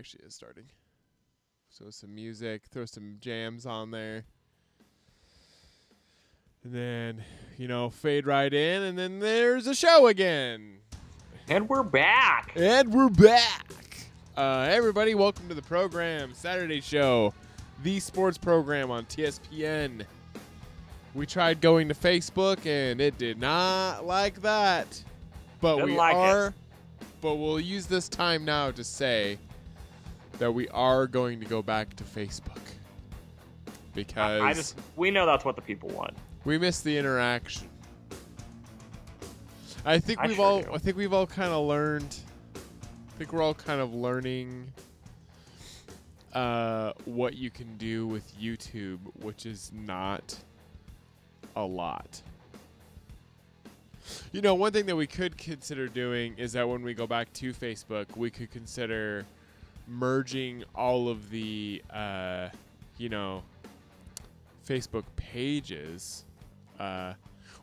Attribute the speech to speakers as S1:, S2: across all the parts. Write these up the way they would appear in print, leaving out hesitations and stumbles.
S1: actually is starting. So some music, throw some jams on there. And then, fade right in, and then there's a show again.
S2: And we're back.
S1: Hey, everybody, welcome to the program, Saturday show, the sports program on TSPN. We tried going to Facebook, and it did not like that. But but we'll use this time now to say that we are going to go back to Facebook. Because
S2: we know that's what the people want.
S1: We miss the interaction. I think we've all kind of learned. I think we're all kind of learning what you can do with YouTube, which is not a lot. One thing that we could consider doing is that when we go back to Facebook, we could consider merging all of the, Facebook pages. Well,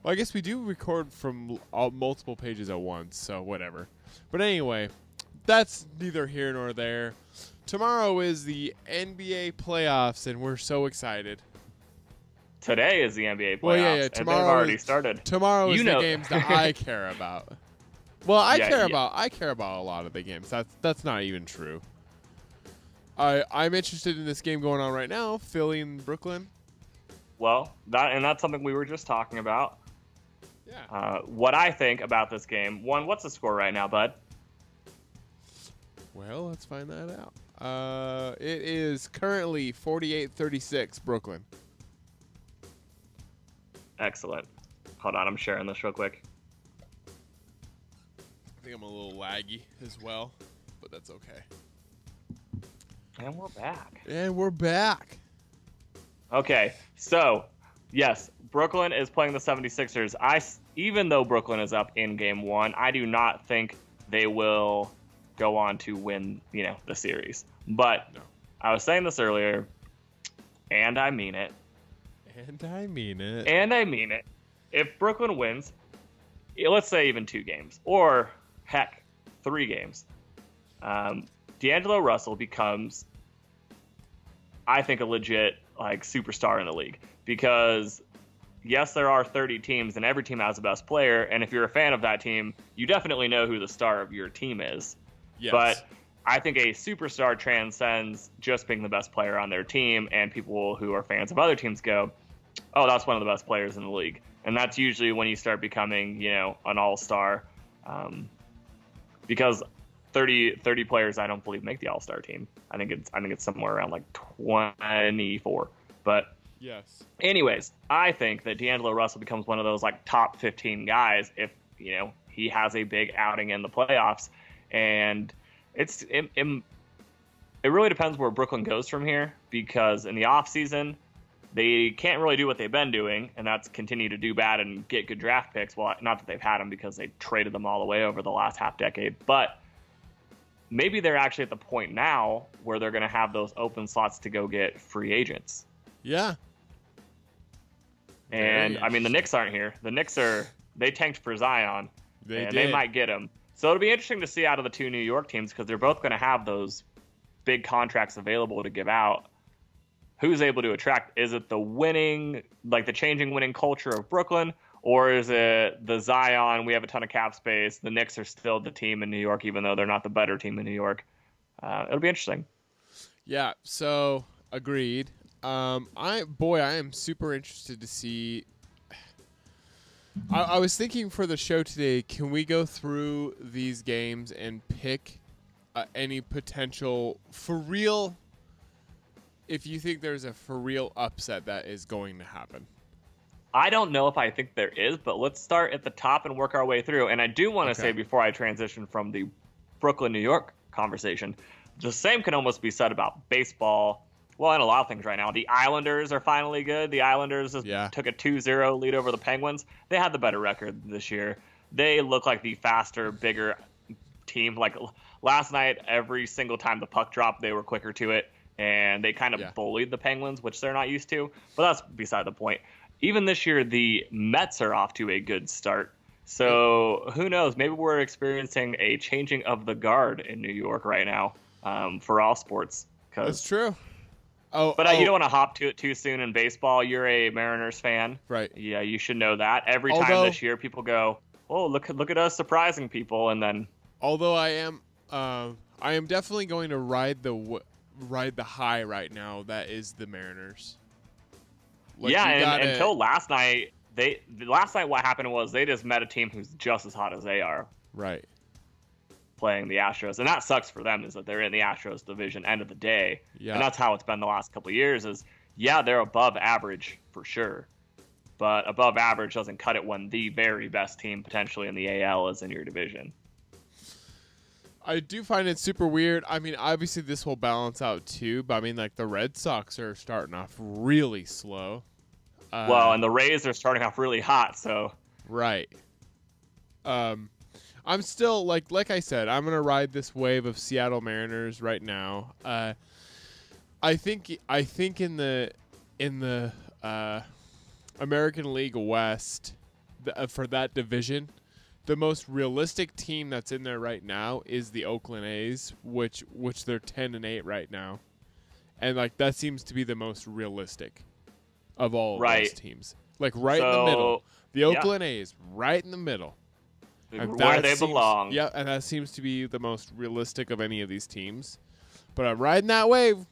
S1: I guess we do record from multiple pages at once, so whatever. But anyway, that's neither here nor there. Tomorrow is the NBA playoffs, and we're so excited.
S2: Today is the NBA playoffs,
S1: well, yeah,
S2: and they've already started.
S1: Tomorrow is the games that I care about. Well, I care about a lot of the games. That's not even true. I'm interested in this game going on right now, Philly and Brooklyn.
S2: Well, that's something we were just talking about.
S1: Yeah.
S2: What I think about this game. One, what's the score right now, bud?
S1: Well, let's find that out. It is currently 48-36 Brooklyn.
S2: Excellent. Hold on, I'm sharing this real quick.
S1: I think I'm a little laggy as well, but that's okay.
S2: And
S1: we're back.
S2: Okay, so, yes, Brooklyn is playing the 76ers. Even though Brooklyn is up in Game 1, I do not think they will go on to win, the series. But
S1: no.
S2: I was saying this earlier, and I mean it. And I mean it. If Brooklyn wins, let's say even 2 games, or heck, 3 games, D'Angelo Russell becomes, I think, a legit superstar in the league. Because yes, there are 30 teams, and every team has the best player. And if you're a fan of that team, you definitely know who the star of your team is.
S1: Yes.
S2: But I think a superstar transcends just being the best player on their team, and people who are fans of other teams go, oh, that's one of the best players in the league. And that's usually when you start becoming, an all-star. Because 30 players, I don't believe, make the all-star team. I think it's somewhere around 24. But
S1: yes.
S2: Anyways, I think that D'Angelo Russell becomes one of those top 15 guys if, he has a big outing in the playoffs. And it really depends where Brooklyn goes from here, because in the offseason, they can't really do what they've been doing, and that's continue to do bad and get good draft picks. Well, not that they've had them, because they traded them all away over the last half decade. But maybe they're actually at the point now where they're going to have those open slots to go get free agents.
S1: Yeah.
S2: And, I mean, the Knicks aren't here. The Knicks they tanked for Zion, they might get him. So it'll be interesting to see out of the 2 New York teams, because they're both going to have those big contracts available to give out. Who's able to attract? Is it the winning, the changing winning culture of Brooklyn, or is it the Zion, we have a ton of cap space, the Knicks are still the team in New York, even though they're not the better team in New York? It'll be interesting.
S1: Yeah, so agreed. I am super interested to see. I was thinking for the show today, can we go through these games and pick any potential for real, if you think there's a for real upset that is going to happen?
S2: I don't know if I think there is, but let's start at the top and work our way through. And I do want to say, before I transition from the Brooklyn, New York conversation, the same can almost be said about baseball. Well, and a lot of things right now. The Islanders are finally good. The Islanders took a 2-0 lead over the Penguins. They had the better record this year. They look like the faster, bigger team. Last night, every single time the puck dropped, they were quicker to it. And they kind of bullied the Penguins, which they're not used to. But that's beside the point. Even this year, the Mets are off to a good start. So who knows? Maybe we're experiencing a changing of the guard in New York right now. for all sports.
S1: That's true. Oh,
S2: but you don't want to hop to it too soon in baseball. You're a Mariners fan,
S1: right?
S2: Yeah, you should know that. Every time this year, people go, "Oh, look at us surprising people," and then.
S1: Although I am definitely going to ride the high right now. That is the Mariners.
S2: Like, and until last night, what happened was they just met a team who's just as hot as they are.
S1: Right.
S2: Playing the Astros, and that sucks for them, is that they're in the Astros division end of the day.
S1: Yeah.
S2: And that's how it's been the last couple of years is, they're above average for sure, but above average doesn't cut it when the very best team potentially in the AL is in your division.
S1: I do find it super weird. I mean, obviously this will balance out too, but I mean, like the Red Sox are starting off really slow.
S2: And the Rays are starting off really hot, so.
S1: Right. I'm still like I said, I'm gonna ride this wave of Seattle Mariners right now. I think in the American League West, for that division, the most realistic team that's in there right now is the Oakland A's, which they're 10-8 right now, and like that seems to be the most realistic of all of those teams. Like in the middle, the Oakland A's right in the middle.
S2: Where they belong.
S1: Yeah, and that seems to be the most realistic of any of these teams. But I'm riding that wave.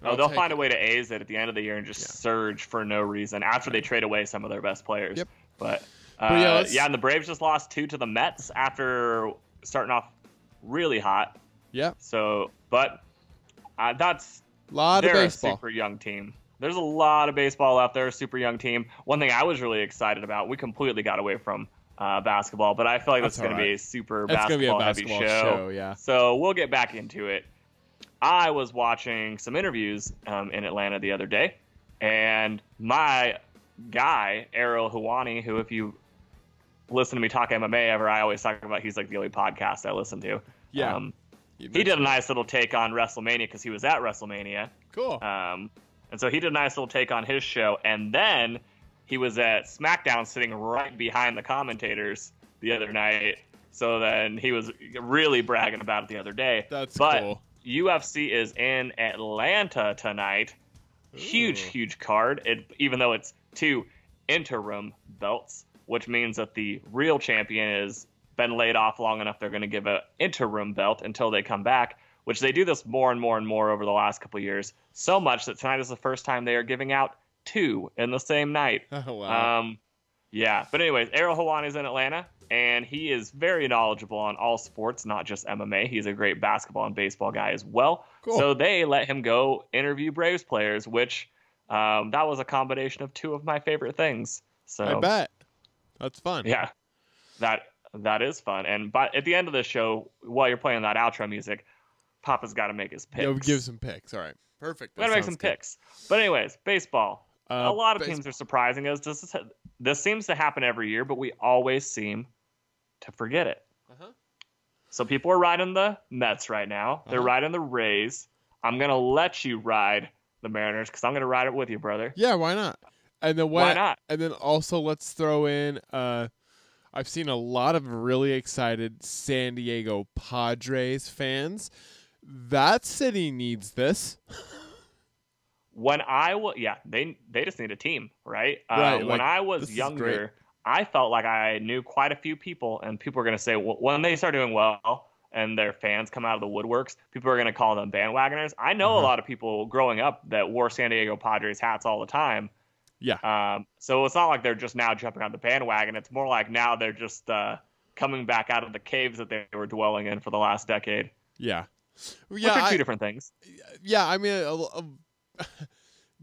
S2: They'll find a way to A's it at the end of the year and just surge for no reason after they trade away some of their best players.
S1: Yep.
S2: But and the Braves just lost 2 to the Mets after starting off really hot.
S1: Yeah.
S2: So, but that's
S1: a lot of baseball.
S2: A super young team. There's a lot of baseball out there, super young team. One thing I was really excited about, we completely got away from basketball, but I feel like that's going to be a super basketball heavy show.
S1: Yeah.
S2: So we'll get back into it. I was watching some interviews in Atlanta the other day, and my guy, Ariel Helwani, who if you listen to me talk MMA ever, I always talk about he's like the only podcast I listen to.
S1: Yeah.
S2: He did a nice little take on WrestleMania because he was at WrestleMania.
S1: Cool.
S2: And so he did a nice little take on his show, and then he was at SmackDown sitting right behind the commentators the other night. So then he was really bragging about it the other day.
S1: That's
S2: but
S1: cool.
S2: UFC is in Atlanta tonight. Ooh. Huge card. Even though it's 2 interim belts, which means that the real champion has been laid off long enough. They're going to give an interim belt until they come back, which they do this more and more and more over the last couple of years. So much that tonight is the first time they are giving out 2 in the same night.
S1: Oh, wow.
S2: But anyways, Ariel Helwani is in Atlanta, and he is very knowledgeable on all sports, not just MMA. He's a great basketball and baseball guy as well.
S1: Cool. So
S2: they let him go interview Braves players, which that was a combination of 2 of my favorite things. So
S1: I bet. That's fun.
S2: Yeah, that is fun. And at the end of the show, while you're playing that outro music, Papa's got to make his picks.
S1: Yeah, we'll give some picks. All right. Perfect.
S2: We're going to make some picks. But anyways, baseball. A lot of teams are surprising us. This seems to happen every year, but we always seem to forget it.
S1: Uh-huh.
S2: So people are riding the Mets right now. They're riding the Rays. I'm going to let you ride the Mariners because I'm going to ride it with you, brother.
S1: Yeah, why not? And then
S2: why not?
S1: And then also let's throw in I've seen a lot of really excited San Diego Padres fans. That city needs this.
S2: When they just need a team, right?
S1: Right.
S2: When I was younger, I felt like I knew quite a few people, and people were going to say, well, when they start doing well and their fans come out of the woodworks, people are going to call them bandwagoners. I know a lot of people growing up that wore San Diego Padres hats all the time.
S1: Yeah.
S2: So it's not like they're just now jumping on the bandwagon. It's more like now they're just coming back out of the caves that they were dwelling in for the last decade.
S1: Yeah.
S2: Which are 2 different things.
S1: Yeah, I mean,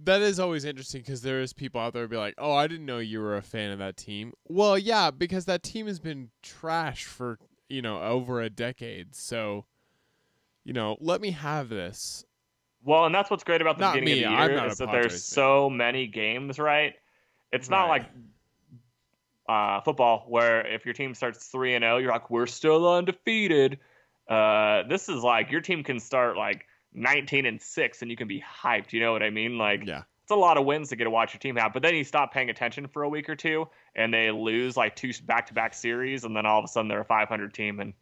S1: that is always interesting because there is people out there who be like, oh, I didn't know you were a fan of that team. Well, yeah, because that team has been trash for, over a decade. So, let me have this.
S2: Well, and that's what's great about the beginning of the year is that there's so many games, right? It's not like football where if your team starts 3-0, you're like, we're still undefeated. This is like your team can start like 19-6 and you can be hyped. You know what I mean? Like, it's a lot of wins to get to watch your team have. But then you stop paying attention for a week or 2 and they lose like 2 back-to-back series, and then all of a sudden they're a 500 team. And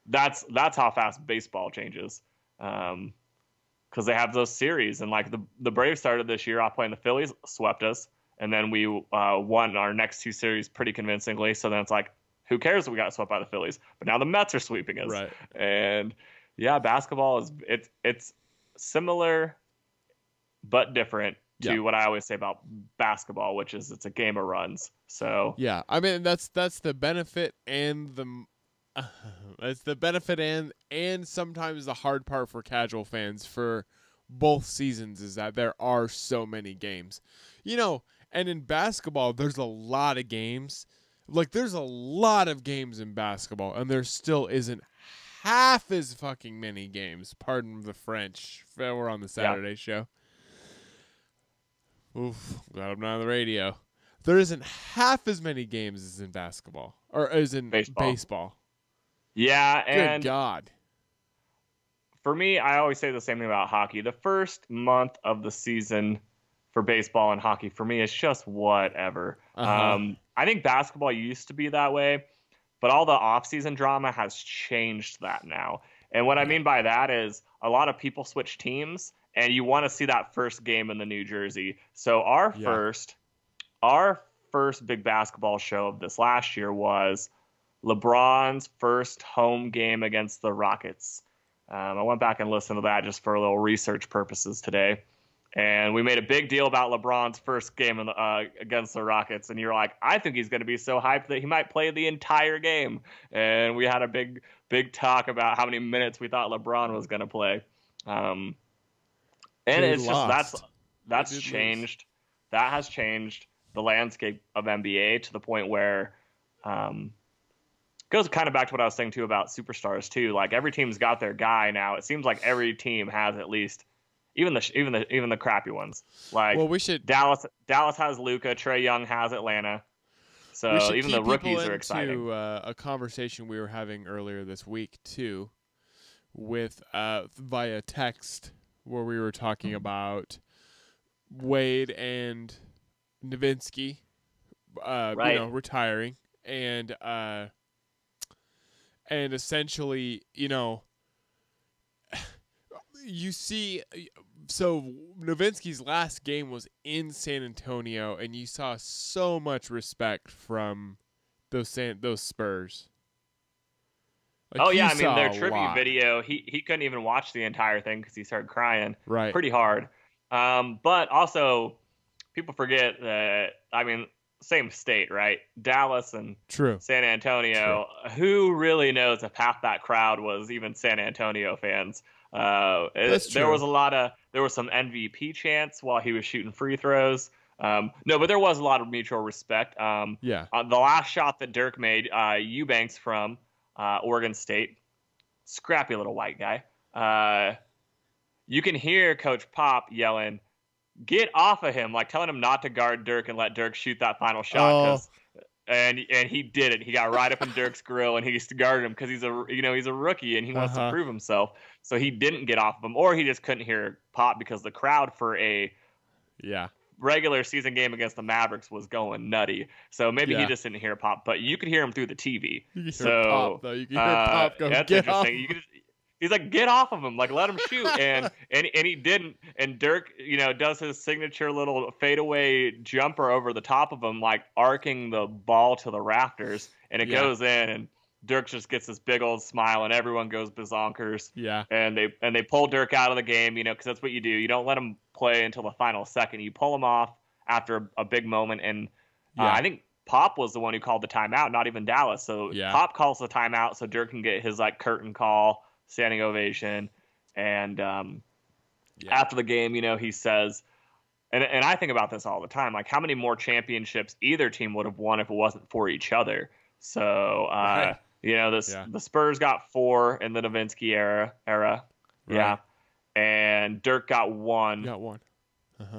S2: that's how fast baseball changes. Because they have those series, and like the Braves started this year off playing the Phillies, swept us, and then we won our next 2 series pretty convincingly. So then it's like, who cares if we got swept by the Phillies? But now the Mets are sweeping us,
S1: Right.
S2: and yeah, basketball is it's similar but different to what I always say about basketball, which is it's a game of runs. So
S1: yeah, I mean that's the benefit and the it's the benefit and sometimes the hard part for casual fans for both seasons is that there are so many games. You know, and in basketball there's a lot of games. Like there's a lot of games in basketball and there still isn't half as fucking many games. Pardon the French. We're on the Saturday show. Oof, glad I'm not on the radio. There isn't half as many games as in basketball or as in baseball.
S2: Yeah, and
S1: good God.
S2: For me, I always say the same thing about hockey. The first month of the season for baseball and hockey, for me, is just whatever. I think basketball used to be that way, but all the off-season drama has changed that now. And what I mean by that is a lot of people switch teams, and you want to see that first game in the New Jersey. So our first big basketball show of this last year was LeBron's first home game against the Rockets. I went back and listened to that just for a little research purposes today. And we made a big deal about LeBron's first game against the Rockets. And you're like, I think he's going to be so hyped that he might play the entire game. And we had a big talk about how many minutes we thought LeBron was going to play. And it's just that's changed. That has changed the landscape of NBA to the point where goes kind of back to what I was saying too about superstars too. Like every team's got their guy now. It seems like every team has at least even the crappy ones. Like Dallas has Luka, Trae Young has Atlanta. So even the rookies are exciting.
S1: A conversation we were having earlier this week too, with via text, where we were talking about Wade and Nowitzki, retiring, and essentially, you see, so Nowitzki's last game was in San Antonio, and you saw so much respect from those Spurs. Like,
S2: I mean, their tribute video, he couldn't even watch the entire thing because he started crying pretty hard. But also, people forget that, I mean, same state, right? Dallas and San Antonio. True. Who really knows if half that crowd was even San Antonio fans? There was some MVP chants while he was shooting free throws. No, but there was a lot of mutual respect. The last shot that Dirk made, Eubanks from Oregon State, scrappy little white guy. You can hear Coach Pop yelling, "Get off of him!" Like telling him not to guard Dirk and let Dirk shoot that final shot. And he did it. He got right up in Dirk's grill and he used to guard him because he's a rookie and he wants to prove himself. So he didn't get off of him, or he just couldn't hear Pop because the crowd for a regular season game against the Mavericks was going nutty. So maybe he just didn't hear Pop, but you could hear him through the TV.
S1: You can hear Pop, though. You can hear Pop go,
S2: that's
S1: "Get
S2: interesting. He's like, "Get off of him! Like, let him shoot!" And he didn't. And Dirk, does his signature little fadeaway jumper over the top of him, like arcing the ball to the rafters, and it goes in. And Dirk just gets this big old smile, and everyone goes bazonkers.
S1: Yeah.
S2: And they pull Dirk out of the game, because that's what you do. You don't let him play until the final second. You pull him off after a big moment. And I think Pop was the one who called the timeout, not even Dallas. So Pop calls the timeout so Dirk can get his curtain call, standing ovation. And after the game, he says, and I think about this all the time, like how many more championships either team would have won if it wasn't for each other. So the Spurs got 4 in the Nowitzki era. Right. And Dirk got 1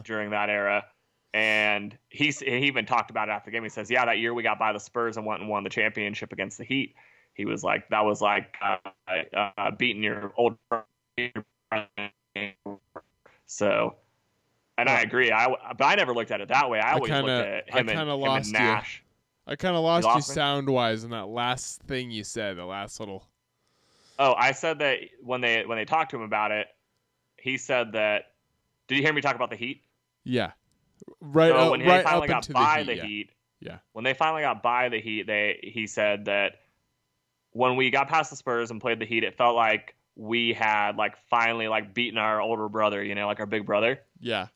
S2: during that era. And he even talked about it after the game. He says, that year we got by the Spurs and went and won the championship against the Heat. He was like, that was like beating your old friend. So, and I agree. But I never looked at it that way. I always looked at him and Nash.
S1: I kind of lost you sound-wise in that last thing you said, the last little...
S2: Oh, I said that when they talked to him about it, he said that. Did you hear me talk about the Heat?
S1: Yeah. Right.
S2: So when they
S1: Right
S2: finally
S1: up
S2: got
S1: into the
S2: by
S1: Heat.
S2: the
S1: Yeah.
S2: Heat,
S1: Yeah.
S2: when they finally got by the Heat, he said that when we got past the Spurs and played the Heat, it felt like we had like finally like beaten our older brother, like our big brother.
S1: Yeah.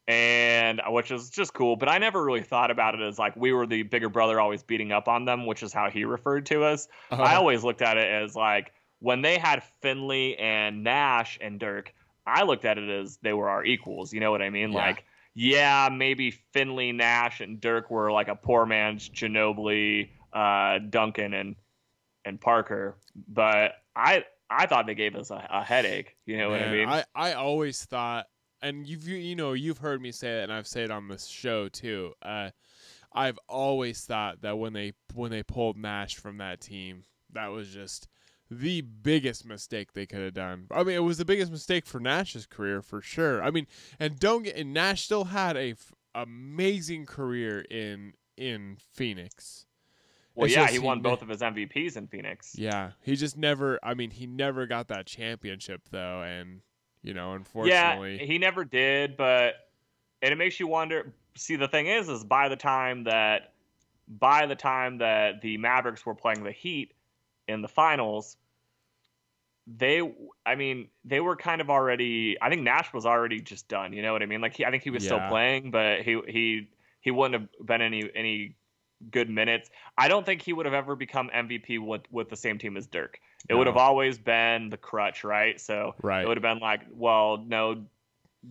S2: And which is just cool, but I never really thought about it as like we were the bigger brother always beating up on them, which is how he referred to us. I
S1: Uh,
S2: always looked at it as like when they had Finley and Nash and Dirk, I looked at it as they were our equals. You know what I mean?
S1: yeah.
S2: Like, yeah, maybe Finley, Nash, and Dirk were like a poor man's Ginobili, Duncan, and Parker, but I thought they gave us a headache. You know what I
S1: Man,
S2: mean?
S1: I always thought, and you've heard me say it, and I've said it on this show too. I've always thought that when they pulled Nash from that team, that was just the biggest mistake they could have done. I mean, it was the biggest mistake for Nash's career for sure. I mean, and Nash still had a amazing career in Phoenix.
S2: Well,
S1: It's
S2: yeah,
S1: just
S2: he won both of his MVPs in Phoenix.
S1: Yeah, he just never. I mean, he never got that championship though, and
S2: Yeah,
S1: unfortunately,
S2: he never did, and it makes you wonder. See, the thing is by the time that the Mavericks were playing the Heat in the finals, they were kind of already. I think Nash was already just done. You know what I mean? Like, I think he was still
S1: yeah,
S2: playing, but he wouldn't have been any good minutes. I don't think he would have ever become MVP with the same team as Dirk. It would have always been the crutch, right? So
S1: right,
S2: it would have been like, well, no,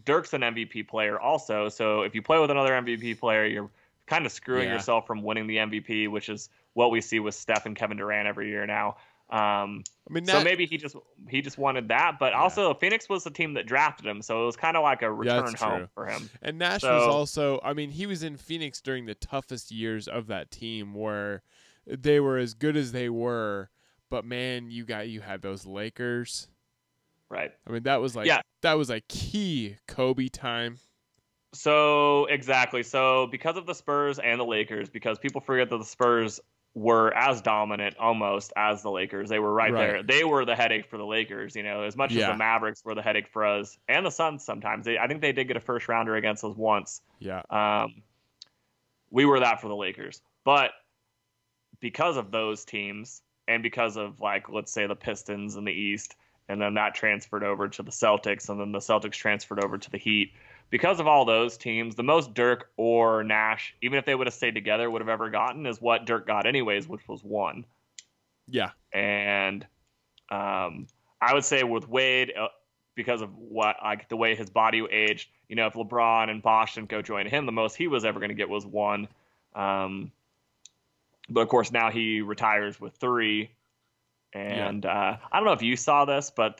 S2: Dirk's an MVP player also. So if you play with another MVP player, you're kind of screwing yourself from winning the MVP, which is what we see with Steph and Kevin Durant every year now. I mean, so maybe he just wanted that, but also Phoenix was the team that drafted him, so it was kind of like a return home for him.
S1: And Nash was also, I mean, he was in Phoenix during the toughest years of that team, where they were as good as they were, but man, you had those Lakers,
S2: right?
S1: I mean, that was a key Kobe time.
S2: So exactly, so because of the Spurs and the Lakers, because people forget that the Spurs were as dominant almost as the Lakers. They were right there. They were the headache for the Lakers, as much as the Mavericks were the headache for us and the Suns sometimes. I think they did get a first rounder against us once.
S1: Yeah.
S2: We were that for the Lakers. But because of those teams and because of, like, let's say the Pistons in the East, and then that transferred over to the Celtics, and then the Celtics transferred over to the Heat, because of all those teams, the most Dirk or Nash, even if they would have stayed together, would have ever gotten is what Dirk got anyways, which was 1.
S1: Yeah.
S2: And I would say with Wade, because of the way his body aged, if LeBron and Bosh didn't go join him, the most he was ever going to get was 1. But of course now he retires with 3. And I don't know if you saw this, but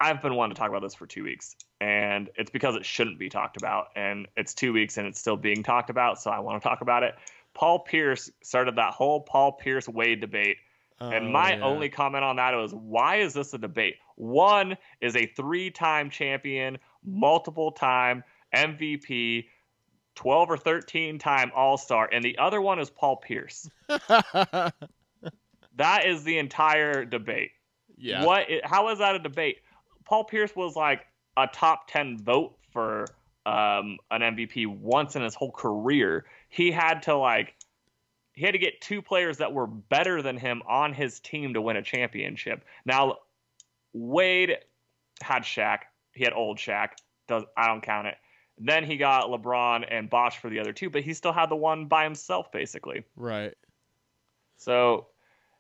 S2: I've been wanting to talk about this for 2 weeks, and it's because it shouldn't be talked about, and it's 2 weeks and it's still being talked about, so I want to talk about it. Paul Pierce started that whole Paul Pierce Wade debate, and my only comment on that was, why is this a debate? One is a 3-time champion, multiple-time MVP, 12 or 13-time All-Star, and the other one is Paul Pierce. That is the entire debate.
S1: Yeah.
S2: How is that a debate? Paul Pierce was like a top 10 vote for an MVP once in his whole career. He had to get 2 players that were better than him on his team to win a championship. Now, Wade had Shaq. He had old Shaq. I don't count it. Then he got LeBron and Bosh for the other 2, but he still had the one by himself, basically.
S1: Right.
S2: So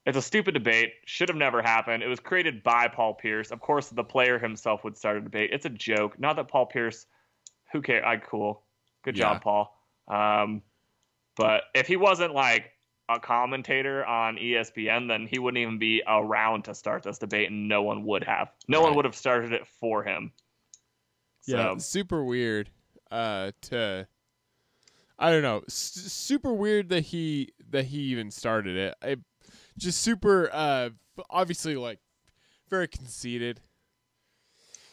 S2: it's a stupid debate. Should have never happened. It was created by Paul Pierce. Of course, the player himself would start a debate. It's a joke. Not that Paul Pierce, who cares? Cool. Good job, Paul. But if he wasn't like a commentator on ESPN, then he wouldn't even be around to start this debate, and no one would have. No one would have started it for him.
S1: Yeah, super weird. I don't know. Super weird that he even started it. Just super, obviously, like, very conceited.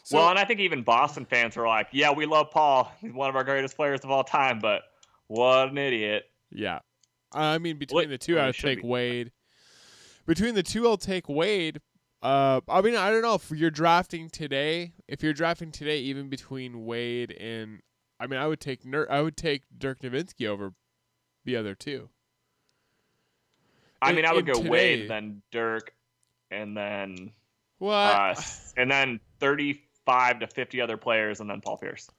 S2: So, and I think even Boston fans were like, yeah, we love Paul. He's one of our greatest players of all time, but what an idiot.
S1: Yeah. I mean, between the two, I would take Wade. Between the two, I'll take Wade. I mean, I don't know if you're drafting today. If you're drafting today, even between Wade and, I mean, I would take Dirk Nowitzki over the other two.
S2: I mean, I would go
S1: today,
S2: Wade, then Dirk, and then
S1: what?
S2: And then 35 to 50 other players, and then Paul Pierce.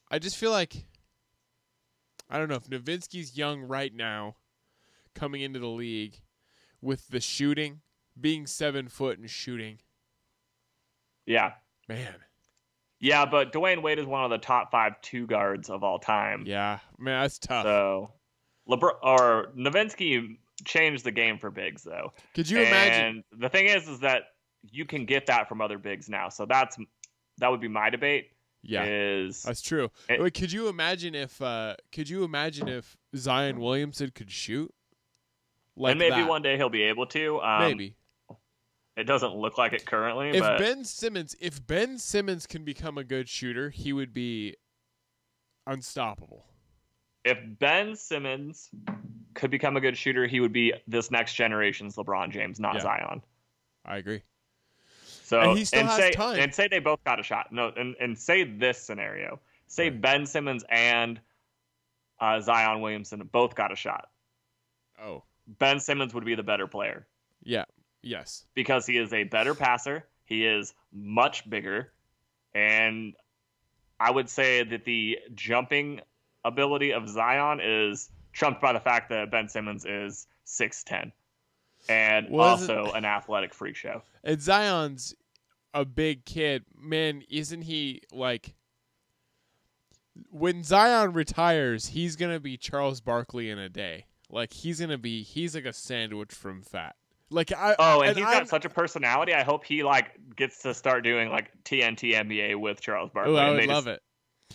S1: I just feel like, I don't know, if Nowitzki's young right now, coming into the league with the shooting, being 7 foot and shooting.
S2: Yeah.
S1: Man.
S2: Yeah, but Dwayne Wade is one of the top 5 two guards of all time.
S1: Yeah, man, that's tough.
S2: So, Nowitzki changed the game for bigs, though.
S1: Could you imagine?
S2: And the thing is that you can get that from other bigs now. So that would be my debate.
S1: Yeah, that's true. Wait, could you imagine if Zion Williamson could shoot?
S2: Like and maybe one day he'll be able to.
S1: Maybe.
S2: It doesn't look like it currently.
S1: If Ben Simmons can become a good shooter, he would be unstoppable.
S2: If Ben Simmons could become a good shooter, he would be this next generation's LeBron James, not Zion.
S1: I agree.
S2: So
S1: and he still has time.
S2: And say they both got a shot. No, and say this scenario. Say Ben Simmons and Zion Williamson both got a shot.
S1: Oh.
S2: Ben Simmons would be the better player.
S1: Yeah. Yes.
S2: Because he is a better passer. He is much bigger. And I would say that the jumping ability of Zion is trumped by the fact that Ben Simmons is 6'10". And also an athletic freak show.
S1: And Zion's a big kid. Man, isn't he like... When Zion retires, he's going to be Charles Barkley in a day. Like, he's like a sandwich from fat. Like he's
S2: got such a personality. I hope he gets to start doing TNT NBA with Charles Barkley.
S1: Oh, I would love it.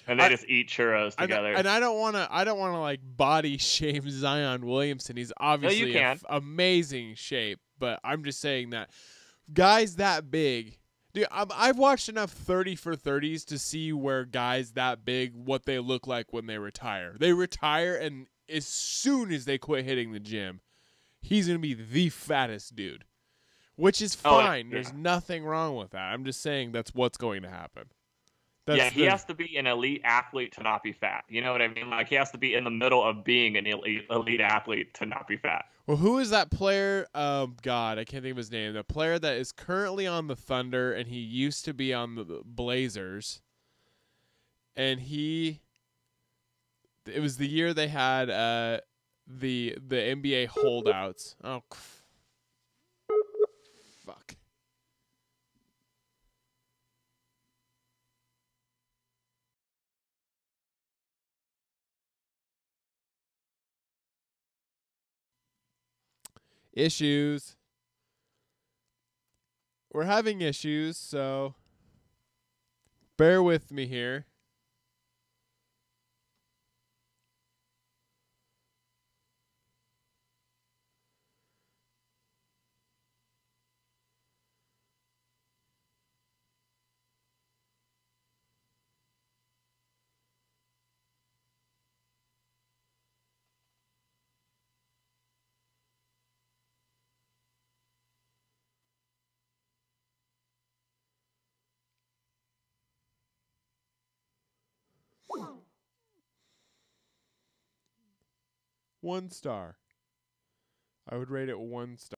S2: And they just eat churros together.
S1: And I don't want to body shame Zion Williamson. He's obviously amazing shape, but I'm just saying that guys that big, dude, I've watched enough 30 for 30s to see where guys that big, what they look like when they retire. They retire, and as soon as they quit hitting the gym, he's going to be the fattest dude, which is fine. There's nothing wrong with that. I'm just saying that's what's going to happen.
S2: He has to be an elite athlete to not be fat. You know what I mean? He has to be in the middle of being an elite athlete to not be fat.
S1: Well, who is that player? God, I can't think of his name. The player that is currently on the Thunder, and he used to be on the Blazers. And it was the year they had the NBA holdouts. Oh, fuck. Issues. We're having issues, so bear with me here. One star. I would rate it 1 star.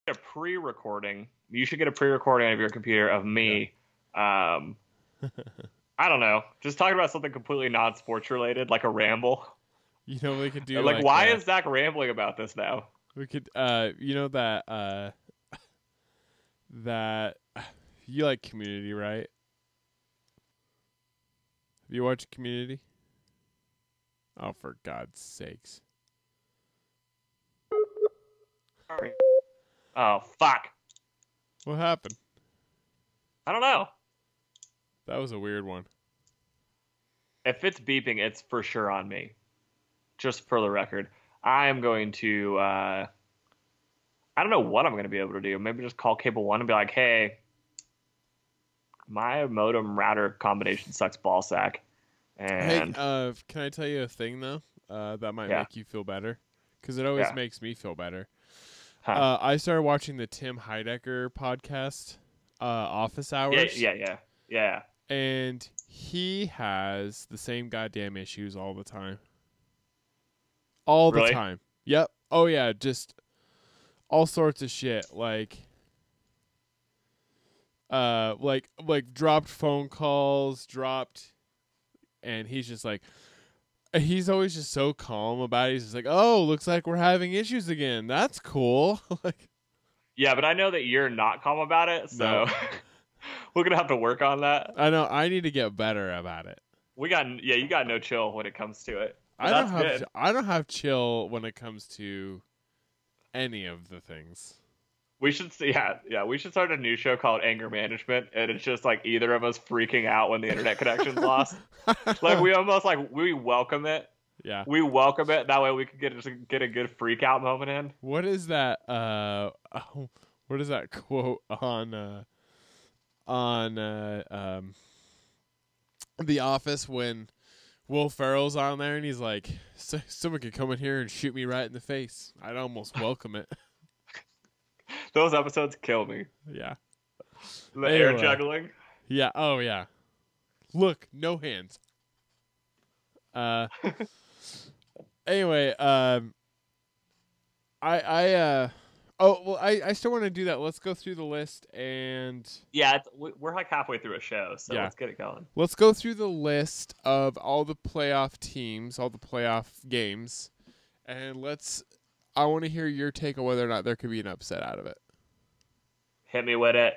S2: a pre-recording. You should get a pre-recording of your computer of me. Yeah. I don't know, just talking about something completely non-sports related, like a ramble.
S1: You know, we could do
S2: like why is Zach rambling about this now?
S1: We could, you know that that you like Community, right? Have you watched Community? Oh, for God's sakes!
S2: Sorry. Oh fuck!
S1: What happened?
S2: I don't know.
S1: That was a weird one.
S2: If it's beeping, it's for sure on me. Just for the record, I am going to. I don't know what I'm going to be able to do. Maybe just call Cable One and be like, "Hey, my modem router combination sucks ball sack." And
S1: hey, can I tell you a thing though? That might make you feel better, because it always makes me feel better.
S2: Huh.
S1: I started watching the Tim Heidecker podcast, Office Hours.
S2: Yeah.
S1: And he has the same goddamn issues all the time. All the time. Yep. Oh yeah, just all sorts of shit, like dropped phone calls, and he's just like, he's always just so calm about it. He's just like, "Oh, looks like we're having issues again. That's cool." Like,
S2: yeah, but I know that you're not calm about it, so we're gonna have to work on that.
S1: I know. I need to get better about it.
S2: You got no chill when it comes to it.
S1: I don't have chill when it comes to any of the things.
S2: We should we should start a new show called Anger Management, and it's just like either of us freaking out when the internet connection's lost. Like we welcome it.
S1: Yeah,
S2: we welcome it. That way we can get a good freak out moment in.
S1: What is that? What is that quote on The Office when Will Ferrell's on there and he's like, "Someone could come in here and shoot me right in the face. I'd almost welcome it."
S2: Those episodes kill me.
S1: Yeah.
S2: The air juggling.
S1: Yeah. Oh yeah. Look, no hands. Anyway, I still want to do that. Let's go through the list and
S2: we're like halfway through a show, so let's get it going.
S1: Let's go through the list of all the playoff teams, all the playoff games, and I want to hear your take on whether or not there could be an upset out of it.
S2: Hit me with it.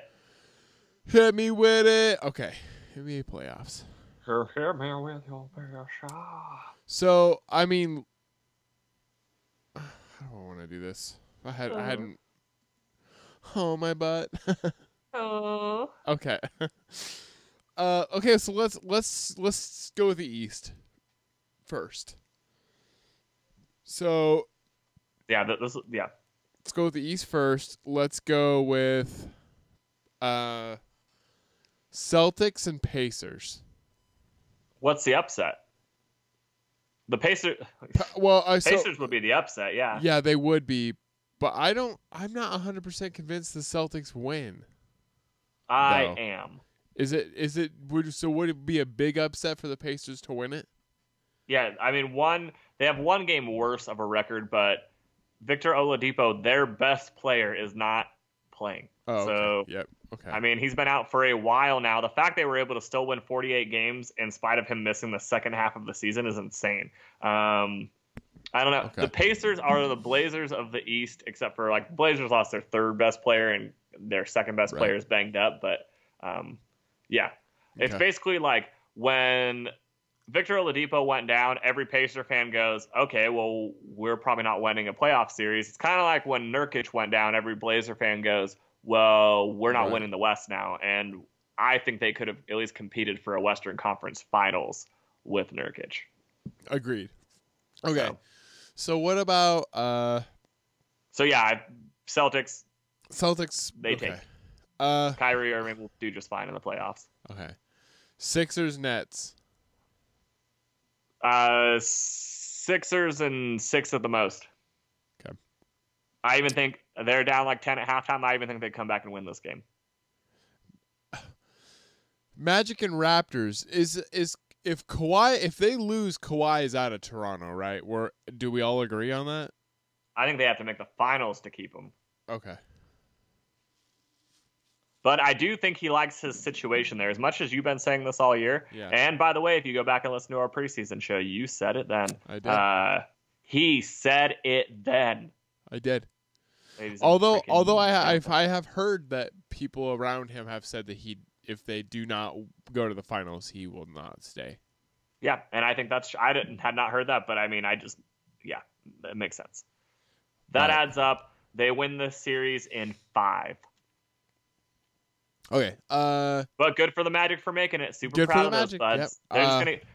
S1: Hit me with it. Okay, NBA playoffs.
S2: Hit me with your best.
S1: So, I mean, how do I want to do this? I hadn't. Oh, my butt.
S2: Oh.
S1: Okay. Okay. So let's go with the East first. So.
S2: Let's
S1: go with the East first. Let's go with Celtics and Pacers.
S2: What's the upset? The Pacers. Pacers would be the upset. Yeah.
S1: Yeah, they would be, but I'm not 100% convinced the Celtics win.
S2: I am.
S1: Would it be a big upset for the Pacers to win it?
S2: Yeah, I mean, they have one game worse of a record, but Victor Oladipo, their best player, is not playing.
S1: Oh,
S2: so,
S1: okay. Yep. Okay.
S2: I mean, he's been out for a while now. The fact they were able to still win 48 games in spite of him missing the second half of the season is insane. I don't know. Okay. The Pacers are the Blazers of the East, except for like Blazers lost their third best player and their second best player is banged up. But it's basically like when Victor Oladipo went down, every Pacer fan goes, okay, well, we're probably not winning a playoff series. It's kind of like when Nurkic went down, every Blazer fan goes, well, we're not winning the West now. And I think they could have at least competed for a Western Conference Finals with Nurkic.
S1: Agreed. Okay. So what about
S2: Celtics. They take. Kyrie Irving will do just fine in the playoffs.
S1: Okay. Sixers, Nets.
S2: Sixers and 6 at the most.
S1: Okay.
S2: I even think they're down like 10 at halftime. I even think they come back and win this game.
S1: Magic and Raptors if they lose, Kawhi is out of Toronto, right? Do we all agree on that?
S2: I think they have to make the finals to keep him.
S1: Okay.
S2: But I do think he likes his situation there, as much as you've been saying this all year.
S1: Yeah.
S2: And by the way, if you go back and listen to our preseason show, you said it then.
S1: I did.
S2: He said it then.
S1: I did.
S2: Ladies and
S1: Although
S2: freaking
S1: I have heard that people around him have said that if they do not go to the finals, he will not stay.
S2: Yeah, and I think had not heard that, but I mean, yeah, it makes sense. That adds up. They win the series in 5.
S1: Okay.
S2: But good for the Magic for making it. Super
S1: good
S2: proud
S1: for the
S2: of those
S1: Magic.
S2: buds.
S1: Yep.
S2: They're just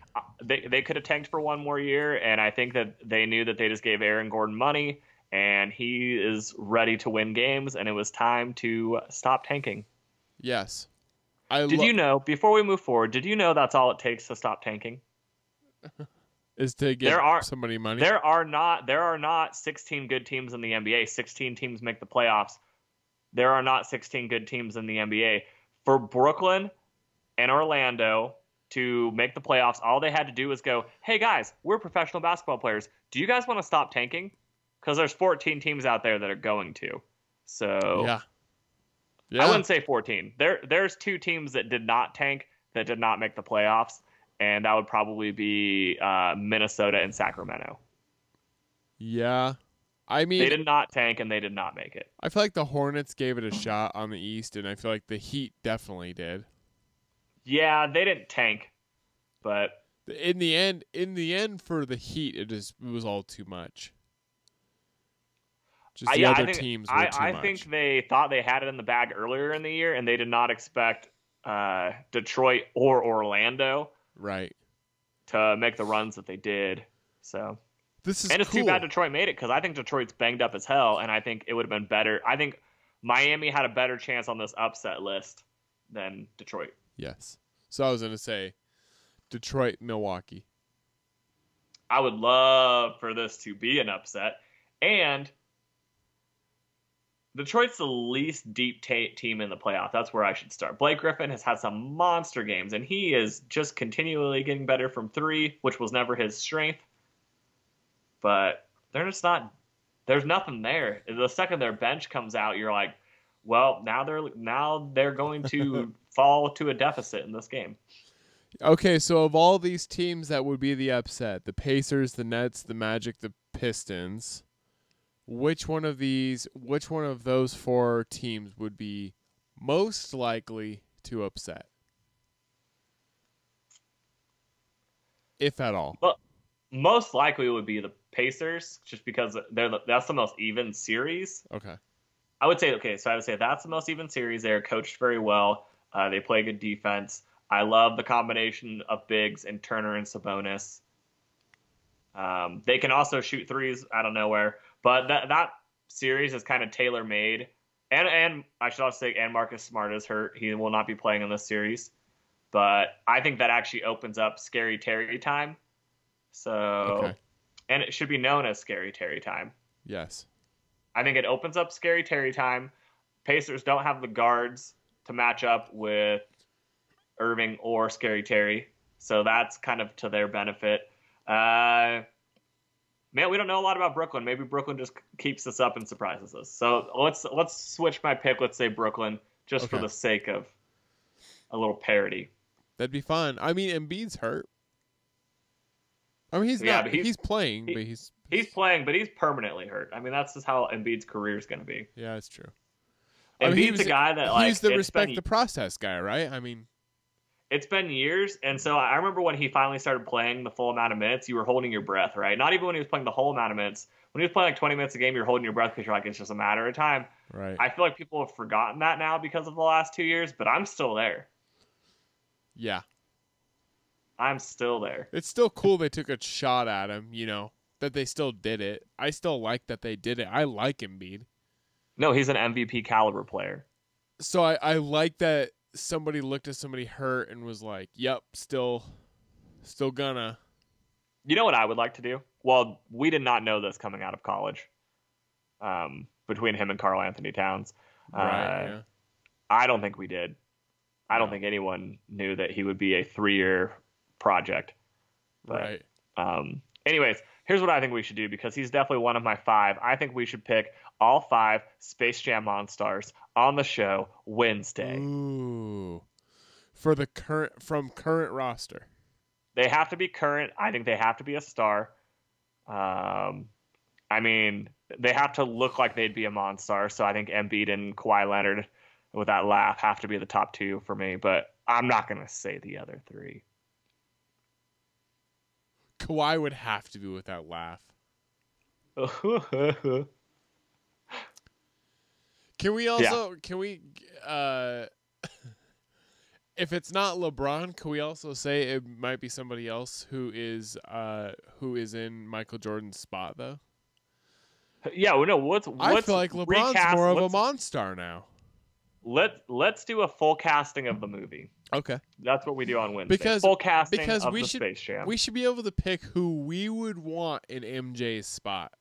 S2: gonna. They could have tanked for one more year, and I think that they knew that they just gave Aaron Gordon money, and he is ready to win games, and it was time to stop tanking.
S1: Yes.
S2: Did you know, before we move forward, did you know that's all it takes to stop tanking?
S1: Is to give somebody money.
S2: There are not 16 good teams in the NBA. 16 teams make the playoffs. There are not 16 good teams in the NBA. For Brooklyn and Orlando to make the playoffs, all they had to do was go, hey, guys, we're professional basketball players. Do you guys want to stop tanking? Because there's 14 teams out there that are going to. So
S1: yeah.
S2: I wouldn't say 14. There's 2 teams that did not tank, that did not make the playoffs, and that would probably be Minnesota and Sacramento.
S1: Yeah. I mean,
S2: they did not tank and they did not make it.
S1: I feel like the Hornets gave it a shot on the East, and I feel like the Heat definitely did.
S2: Yeah, they didn't tank, but
S1: in the end for the Heat, it was all too much. Just the other teams were too much.
S2: I think they thought they had it in the bag earlier in the year, and they did not expect Detroit or Orlando to make the runs that they did. So it's too bad Detroit made it, because I think Detroit's banged up as hell, and I think it would have been better. I think Miami had a better chance on this upset list than Detroit.
S1: Yes. So I was going to say Detroit, Milwaukee.
S2: I would love for this to be an upset. And Detroit's the least deep team in the playoff. That's where I should start. Blake Griffin has had some monster games, and he is just continually getting better from 3, which was never his strength. But they're just not. There's nothing there. The second their bench comes out, you're like, well, now they're going to fall to a deficit in this game.
S1: Okay, so of all these teams that would be the upset, the Pacers, the Nets, the Magic, the Pistons, which one of those 4 teams would be most likely to upset? If at all.
S2: Well, most likely it would be the Pacers, just because that's the most even series.
S1: Okay.
S2: I would say that's the most even series. They're coached very well. They play good defense. I love the combination of bigs and Turner and Sabonis. They can also shoot threes out of nowhere, but that series is kind of tailor made. And I should also say, and Marcus Smart is hurt. He will not be playing in this series, but I think that actually opens up Scary Terry time. So, and it should be known as Scary Terry time.
S1: Yes.
S2: I think it opens up Scary Terry time. Pacers don't have the guards to match up with Irving or Scary Terry, so that's kind of to their benefit. Man, we don't know a lot about Brooklyn. Maybe Brooklyn just keeps us up and surprises us. So let's switch my pick. Let's say Brooklyn, just for the sake of a little parody.
S1: That'd be fun. I mean, Embiid's hurt. I mean, he's playing, but he's
S2: playing, but he's permanently hurt. I mean, that's just how Embiid's career is going to be.
S1: Yeah, it's true.
S2: Embiid's a guy that
S1: he's the respect the process guy, right? I mean,
S2: it's been years, and so I remember when he finally started playing the full amount of minutes, you were holding your breath, right? Not even when he was playing the whole amount of minutes. When he was playing like 20 minutes a game, you're holding your breath because you're like, it's just a matter of time.
S1: Right.
S2: I feel like people have forgotten that now because of the last 2 years, but I'm still there.
S1: Yeah.
S2: I'm still there.
S1: It's still cool they took a shot at him, that they still did it. I still like that they did it. I like Embiid.
S2: No, he's an MVP caliber player.
S1: So I like that somebody looked at somebody hurt and was like, yep, still gonna.
S2: You know what I would like to do? Well, we did not know this coming out of college, between him and Karl Anthony Towns.
S1: Right, yeah.
S2: I don't think we did. I don't think anyone knew that he would be a 3-year project. But,
S1: right.
S2: Anyways, here's what I think we should do because he's definitely one of my 5. I think we should pick all 5 Space Jam Monstars on the show Wednesday.
S1: Ooh. For the current roster.
S2: They have to be current. I think they have to be a star. I mean, they have to look like they'd be a Monstar. So I think Embiid and Kawhi Leonard with that laugh have to be the top 2 for me. But I'm not going to say the other 3.
S1: Kawhi would have to be with that laugh. Can we also if it's not LeBron, can we also say it might be somebody else who is in Michael Jordan's spot though?
S2: Yeah, well, no.
S1: I feel like LeBron's more of a Monstar now.
S2: Let's do a full casting of the movie.
S1: Okay,
S2: that's what we do on Wednesday. Full casting of the Space Jam.
S1: We should be able to pick who we would want in MJ's spot.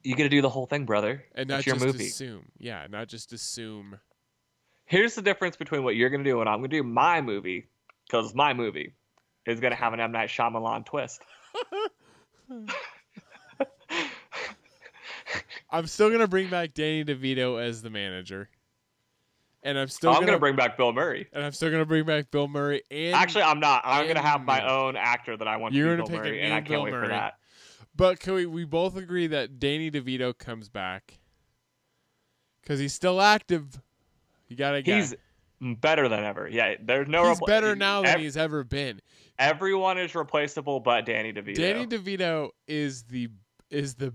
S2: You got to do the whole thing, brother.
S1: And not
S2: it's your
S1: just
S2: movie.
S1: Assume. Yeah, not just assume.
S2: Here's the difference between what you're going to do and I'm going to do my movie, because my movie is going to have an M. Night Shyamalan twist.
S1: I'm still going to bring back Danny DeVito as the manager. And I'm going
S2: to bring back Bill Murray.
S1: And I'm still going to bring back Bill Murray. And
S2: actually, I'm not. I'm going to have my own actor that I want to be Bill Murray, and I can't wait for that.
S1: But can we both agree that Danny DeVito comes back? Because he's still active. You got to get.
S2: He's better than ever. Yeah, there's no.
S1: He's better now than he's ever been.
S2: Everyone is replaceable, but Danny DeVito.
S1: Danny DeVito is the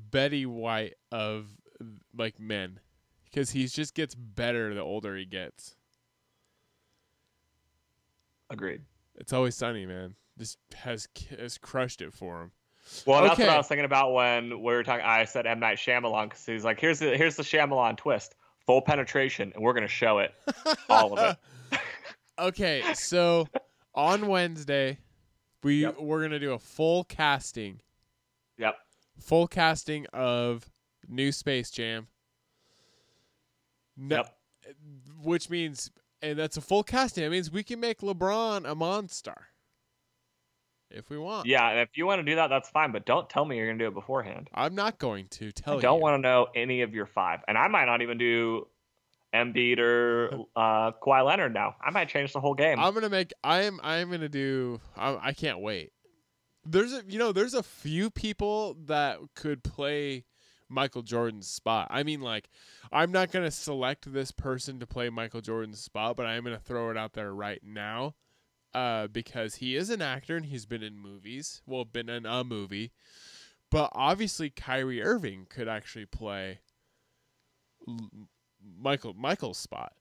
S1: Betty White of like men, because he just gets better the older he gets.
S2: Agreed.
S1: It's Always Sunny, man. This has crushed it for him.
S2: Well, that's what I was thinking about when we were talking. I said M. Night Shyamalan because he's like, here's the Shyamalan twist, full penetration, and we're gonna show it, all of it.
S1: Okay, so on Wednesday, we're gonna do a full casting.
S2: Yep.
S1: Full casting of new Space Jam. No,
S2: yep.
S1: Which means, and that's a full casting. That means we can make LeBron a Monstar. If we want.
S2: Yeah, and if you want to do that, that's fine. But don't tell me you're going to do it beforehand.
S1: I'm not going to tell you.
S2: I don't want to know any of your 5. And I might not even do Embiid or Kawhi Leonard now. I might change the whole game.
S1: I'm going to do, I can't wait. There's a few people that could play Michael Jordan's spot. I mean, like, I'm not going to select this person to play Michael Jordan's spot, but I'm going to throw it out there right now. Because he is an actor and he's been in movies. Well, been in a movie. But obviously Kyrie Irving could actually play Michael's spot.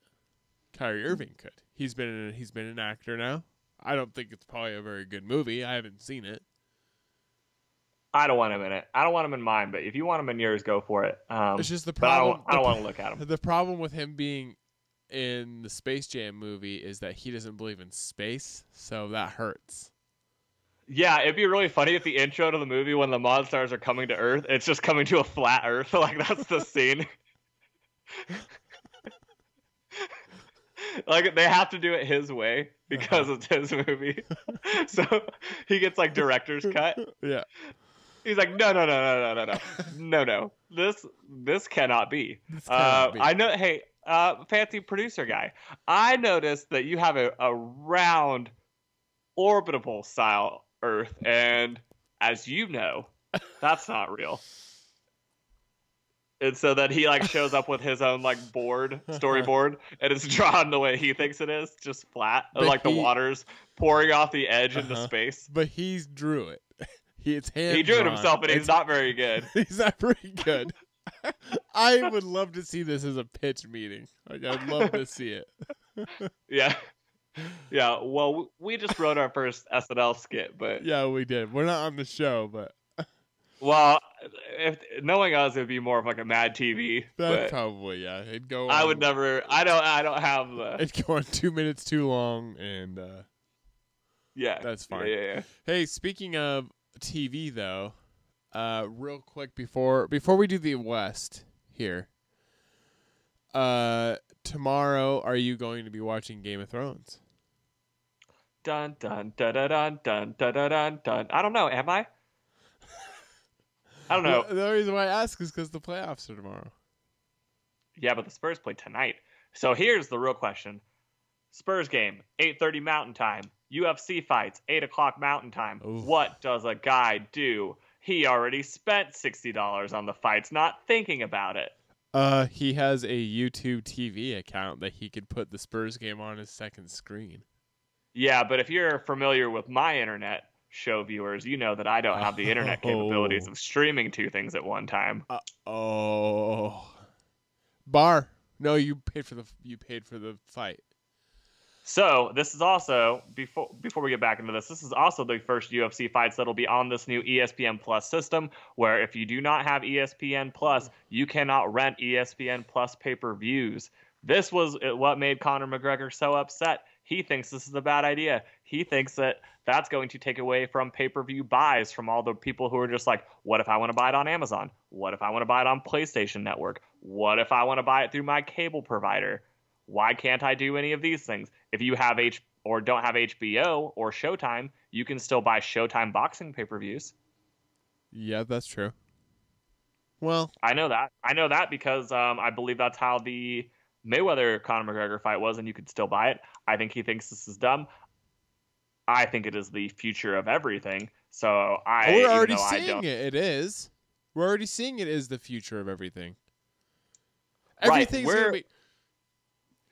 S1: Kyrie Irving could. He's been an actor now. I don't think it's probably a very good movie. I haven't seen it.
S2: I don't want him in it. I don't want him in mine, but if you want him in yours, go for it.
S1: It's just the problem.
S2: I don't want to look at him.
S1: The problem with him being in the Space Jam movie is that he doesn't believe in space, so that hurts.
S2: Yeah, it'd be really funny if the intro to the movie, when the Monstars are coming to Earth, it's just coming to a flat Earth. Like, that's the scene. Like, they have to do it his way because it's his movie. So he gets, like, director's cut.
S1: Yeah.
S2: He's like, no. This cannot be.
S1: This cannot be.
S2: I know. Hey, fancy producer guy, I noticed that you have a round, orbitable style Earth, and as you know, that's not real. And so that he like shows up with his own like storyboard, and it's drawn the way he thinks it is, just flat, like the water's pouring off the edge into space.
S1: But he drew it. He
S2: drew it himself, and he's not very good.
S1: He's not very good. I would love to see this as a pitch meeting. Like, I'd love to see it.
S2: Yeah. Well, we just wrote our first SNL skit, but
S1: yeah, we did. We're not on the show, but
S2: well, if knowing us, it'd be more of like a Mad TV.
S1: That's probably It'd go.
S2: I would never. I don't have the.
S1: It'd go on 2 minutes too long, and
S2: yeah,
S1: that's fine.
S2: Yeah.
S1: Hey, speaking of TV, though. Real quick before we do the West here. Tomorrow, are you going to be watching Game of Thrones?
S2: Dun dun dun dun dun dun dun dun dun. I don't know. Am I? I don't know.
S1: The reason why I ask is because the playoffs are tomorrow.
S2: Yeah, but the Spurs play tonight. So here's the real question. Spurs game, 8:30 Mountain Time. UFC fights, 8 o'clock Mountain Time.
S1: Oof.
S2: What does a guy do? He already spent $60 on the fights, not thinking about it.
S1: He has a YouTube TV account that he could put the Spurs game on his second screen.
S2: Yeah, but if you're familiar with my internet show viewers, you know that I don't have the internet capabilities of streaming two things at one time.
S1: Bar. No, you paid for the fight.
S2: So this is also before we get back into this is also the first UFC fights that'll be on this new ESPN Plus system, where if you do not have ESPN Plus, you cannot rent ESPN Plus pay-per-views. This was what made Conor McGregor so upset. He thinks this is a bad idea. He thinks that that's going to take away from pay-per-view buys from all the people who are just like, what if I want to buy it on Amazon? What if I want to buy it on PlayStation Network? What if I want to buy it through my cable provider? Why can't I do any of these things? If you have don't have HBO or Showtime, you can still buy Showtime boxing pay-per-views.
S1: Yeah, that's true. Well,
S2: I know that because I believe that's how the Mayweather Conor McGregor fight was, and you could still buy it. I think he thinks this is dumb. I think it is the future of everything. So
S1: we're already seeing it. It is. We're already seeing it is the future of everything. Everything's gonna be.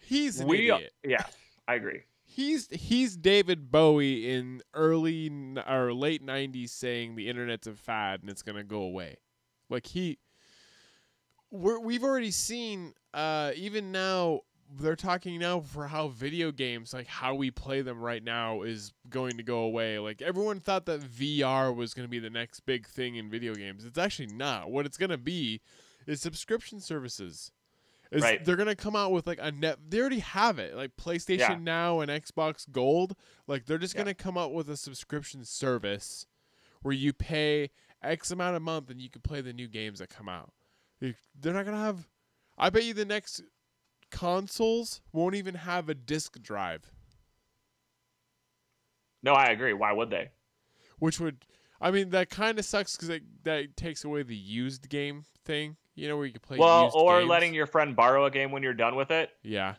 S1: He's an idiot.
S2: Yeah, I agree.
S1: He's David Bowie in early or late 90s saying the internet's a fad and it's gonna go away. Like we've already seen even now they're talking now for how video games, like how we play them right now, is going to go away. Like everyone thought that VR was going to be the next big thing in video games. It's actually not. What it's going to be is subscription services.
S2: Right.
S1: They're going to come out with like they already have it, like PlayStation Now and Xbox Gold. Like they're just going to come out with a subscription service where you pay X amount a month and you can play the new games that come out. They're not going to have, I bet you the next consoles won't even have a disc drive.
S2: No, I agree. Why would they?
S1: Which would, I mean, that kind of sucks because that takes away the used game thing. You know, where you can play used games.
S2: Letting your friend borrow a game when you're done with it.
S1: Yeah,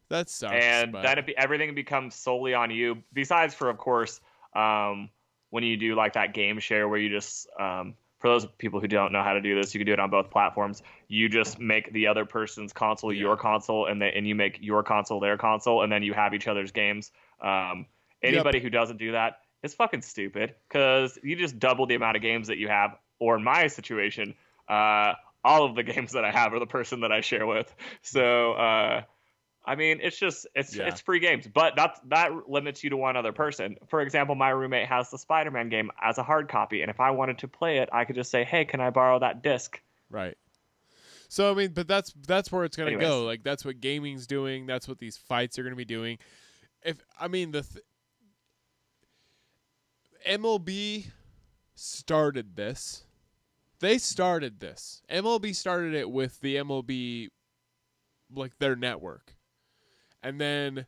S1: that sucks.
S2: And then everything becomes solely on you. Besides for, of course, when you do like that game share where you just, for those people who don't know how to do this, you can do it on both platforms. You just make the other person's console your console, and you make your console their console, and then you have each other's games. Anybody who doesn't do that is fucking stupid, because you just double the amount of games that you have. Or in my situation, all of the games that I have are the person that I share with. So, I mean, it's free games, but that limits you to one other person. For example, my roommate has the Spider-Man game as a hard copy, and if I wanted to play it, I could just say, "Hey, can I borrow that disc?"
S1: Right. So I mean, but that's where it's gonna go. Like that's what gaming's doing. That's what these fights are gonna be doing. MLB started this. They started this. MLB started it with the MLB, like their network. And then,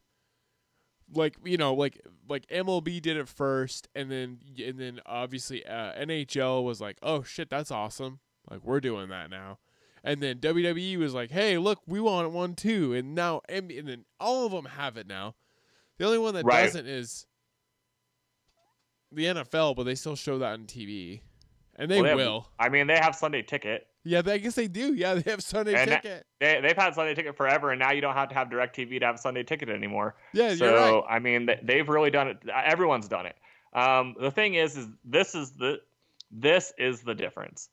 S1: like MLB did it first, and then obviously NHL was like, oh shit, that's awesome, like we're doing that now, and then WWE was like, hey, look, we want one too, and now and then all of them have it now. The only one that doesn't is the NFL, but they still show that on TV, and they will.
S2: I mean, they have Sunday Ticket.
S1: Yeah, I guess they do. Yeah, they have Sunday Ticket.
S2: They've had Sunday Ticket forever, and now you don't have to have DirecTV to have Sunday Ticket anymore.
S1: Yeah, you're right.
S2: So, I mean, they've really done it. Everyone's done it. The thing is this is the difference.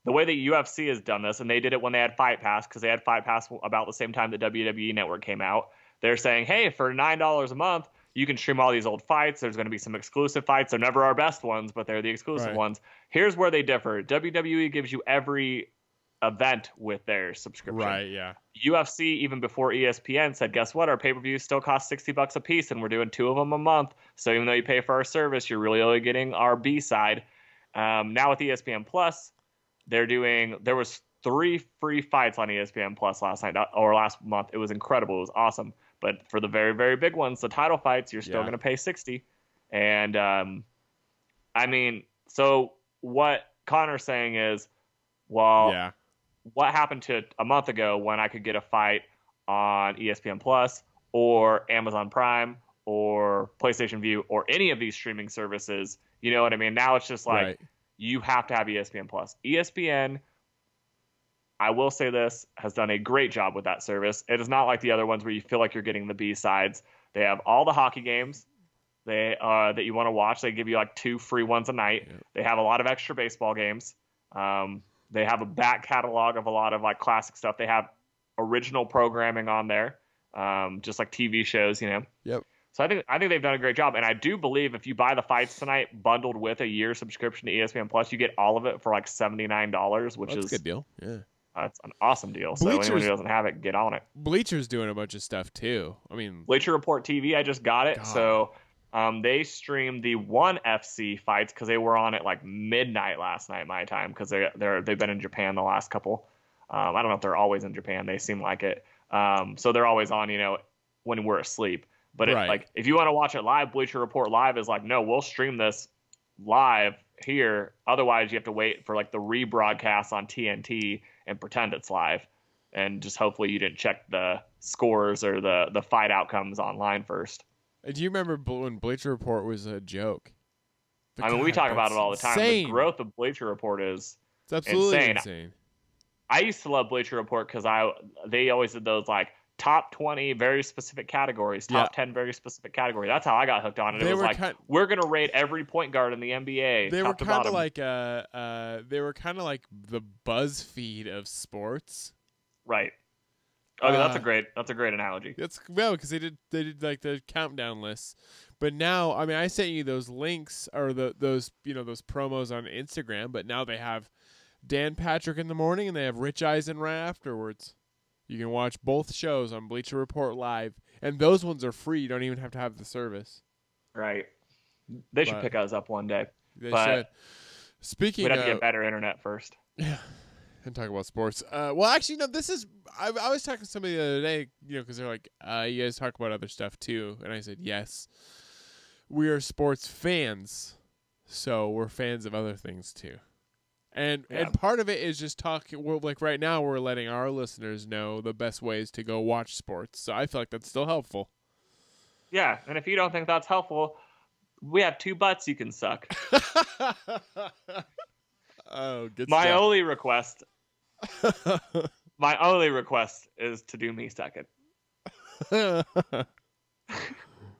S2: The way that UFC has done this, and they did it when they had Fight Pass, because they had Fight Pass about the same time the WWE Network came out. They're saying, hey, for $9 a month, you can stream all these old fights. There's going to be some exclusive fights. They're never our best ones, but they're the exclusive ones. Here's where they differ. WWE gives you every event with their subscription.
S1: Right, yeah.
S2: UFC, even before ESPN, said, guess what? Our pay-per-views still cost $60 a piece, and we're doing 2 of them a month. So even though you pay for our service, you're really only getting our B side. Now with ESPN Plus, there was 3 free fights on ESPN Plus last month. It was incredible. It was awesome. But for the very, very big ones, the title fights, you're still going to pay $60. And I mean, so what Connor's saying is, Well,
S1: Yeah.
S2: what happened to a month ago when I could get a fight on ESPN Plus or Amazon Prime or PlayStation View or any of these streaming services? You know what I mean? Now it's just like
S1: Right.
S2: you have to have ESPN Plus. ESPN, I will say this, has done a great job with that service. It is not like the other ones where you feel like you're getting the B sides. They have all the hockey games that you want to watch. They give you like 2 free ones a night.
S1: Yep.
S2: They have a lot of extra baseball games. They have a back catalog of a lot of like classic stuff. They have original programming on there, just like TV shows, you know.
S1: Yep.
S2: So I think they've done a great job, and I do believe if you buy the fights tonight bundled with a year subscription to ESPN Plus, you get all of it for like $79, which
S1: That's
S2: is
S1: a good deal. Yeah.
S2: It's an awesome deal. So anyone who doesn't have it, get on it.
S1: Bleacher's doing a bunch of stuff too. I mean,
S2: Bleacher Report TV, I just got it.
S1: God.
S2: So they streamed the ONE FC fights because they were on at like midnight last night my time because they've been in Japan the last couple. I don't know if they're always in Japan. They seem like it. So they're always on, you know, when we're asleep. But
S1: Right.
S2: like if you want to watch it live, Bleacher Report Live is like, no, we'll stream this live here. Otherwise, you have to wait for like the rebroadcast on TNT and pretend it's live. And just hopefully you didn't check the scores or the fight outcomes online first.
S1: Do you remember when Bleacher Report was a joke? But
S2: I mean, we
S1: God,
S2: talk about it all the time.
S1: insane.
S2: The growth of Bleacher Report is
S1: It's absolutely
S2: insane. I used to love Bleacher Report because they always did those like top 20 very specific categories, top 10 very specific categories. That's how I got hooked on it. It was like we're gonna rate every point guard in the NBA.
S1: They were
S2: kind of
S1: like the BuzzFeed of sports.
S2: Right. Okay, that's a great analogy.
S1: That's well because they did like the countdown lists, but now I mean I sent you those links or those promos on Instagram, but now they have Dan Patrick in the morning and they have Rich Eisen right afterwards. You can watch both shows on Bleacher Report Live, and those ones are free. You don't even have to have the service.
S2: Right. They should pick us up one day.
S1: They should. Speaking
S2: we'd have
S1: of,
S2: to get better internet first.
S1: Yeah. And talk about sports. Well, actually, no. This is. I was talking to somebody the other day, because they're like, "You guys talk about other stuff too," and I said, "Yes, we are sports fans, so we're fans of other things too." And part of it is just talking. We're like right now, we're letting our listeners know the best ways to go watch sports. So I feel like that's still helpful.
S2: Yeah, and if you don't think that's helpful, we have 2 butts you can suck.
S1: Oh, good
S2: my
S1: stuff.
S2: only request is to do me second.
S1: I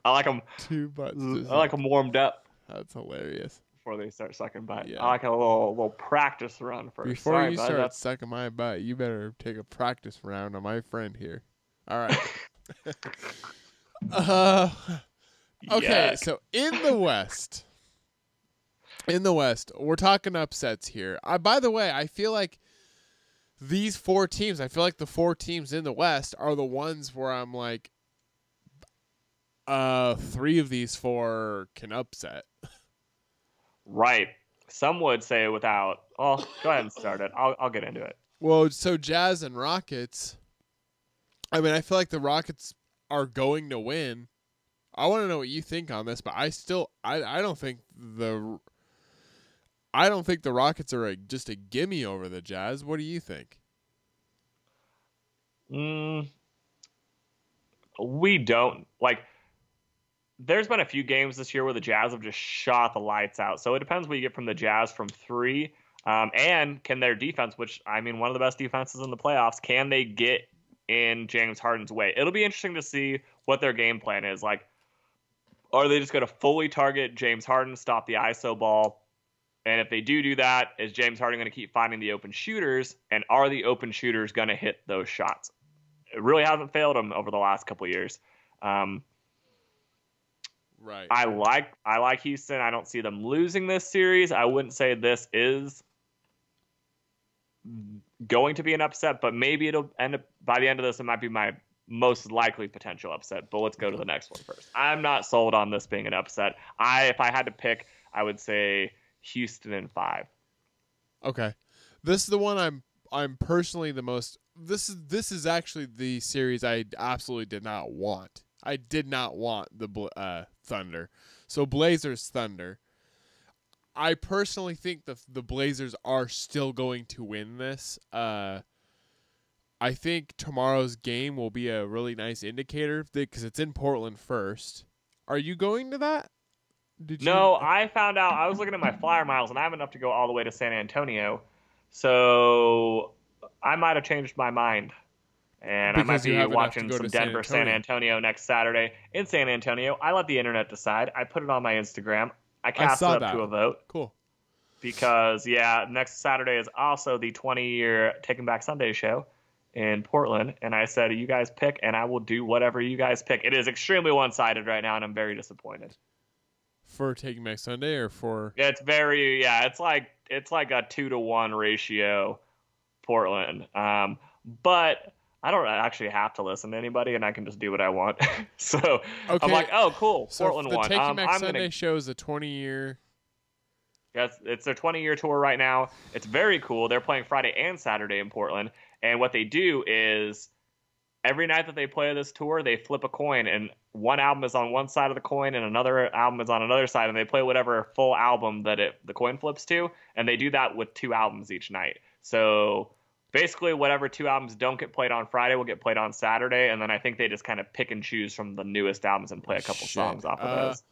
S2: like them.
S1: 2 butts.
S2: I like them warmed up.
S1: That's hilarious.
S2: Before they start sucking butt.
S1: Yeah.
S2: I like a little practice run first.
S1: Before you start sucking my butt, you better take a practice round on my friend here. All right. Okay, so in the West, we're talking upsets here. By the way, I feel like these 4 teams, I feel like the 4 teams in the West are the ones where I'm like, 3 of these 4 can upset.
S2: Right. Some would say without. Oh, go ahead and start it. I'll get into it.
S1: Well, so Jazz and Rockets. I mean, I feel like the Rockets are going to win. I want to know what you think on this, but I don't think the Rockets are just a gimme over the Jazz. What do you think?
S2: We don't like. There's been a few games this year where the Jazz have just shot the lights out. So it depends what you get from the Jazz from 3. And can their defense, which, I mean, one of the best defenses in the playoffs, can they get in James Harden's way? It'll be interesting to see what their game plan is. Like, are they just going to fully target James Harden, stop the ISO ball? And if they do that, is James Harden going to keep finding the open shooters? And are the open shooters going to hit those shots? It really hasn't failed them over the last couple of years.
S1: Right.
S2: I like Houston. I don't see them losing this series. I wouldn't say this is going to be an upset, but maybe it'll end up by the end of this. It might be my most likely potential upset. But let's go to the next one first. I'm not sold on this being an upset. If I had to pick, I would say Houston in 5.
S1: Okay, this is the one I'm personally the most. This is actually the series I absolutely did not want. I did not want the Thunder. So Blazers Thunder. I personally think the Blazers are still going to win this. I think tomorrow's game will be a really nice indicator because it's in Portland first. Are you going to that?
S2: No, I found out. I was looking at my flyer miles, and I have enough to go all the way to San Antonio. So I might have changed my mind. And I might be watching some Denver, San Antonio next Saturday in San Antonio. I let the internet decide. I put it on my Instagram. I cast it up to a vote.
S1: Cool.
S2: Because, next Saturday is also the 20-year Taking Back Sunday show in Portland. And I said, you guys pick, and I will do whatever you guys pick. It is extremely one-sided right now, and I'm very disappointed.
S1: For Taking Back Sunday or for?
S2: Yeah, it's very, it's like a 2-to-1 ratio, Portland. But I don't actually have to listen to anybody, and I can just do what I want. So okay. I'm like, oh, cool, Portland won.
S1: The Taking Back Sunday show is a 20-year.
S2: Yes, it's their 20-year tour right now. It's very cool. They're playing Friday and Saturday in Portland, and what they do is every night that they play this tour, they flip a coin, and one album is on one side of the coin, and another album is on another side, and they play whatever full album that the coin flips to, and they do that with 2 albums each night. So basically, whatever 2 albums don't get played on Friday will get played on Saturday, and then I think they just kind of pick and choose from the newest albums and play a couple songs off of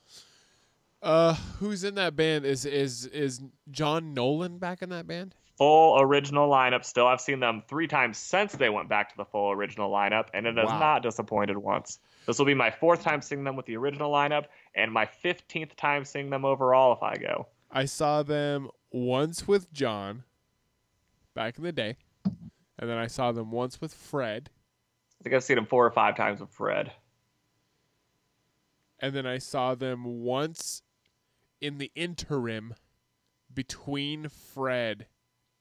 S2: those.
S1: Who's in that band? Is John Nolan back in that band?
S2: Full original lineup still. I've seen them 3 times since they went back to the full original lineup, and it has not disappointed once. This will be my 4th time seeing them with the original lineup, and my 15th time seeing them overall if I go.
S1: I saw them once with John back in the day, and then I saw them once with Fred.
S2: I think I've seen them 4 or 5 times with Fred.
S1: And then I saw them once in the interim between Fred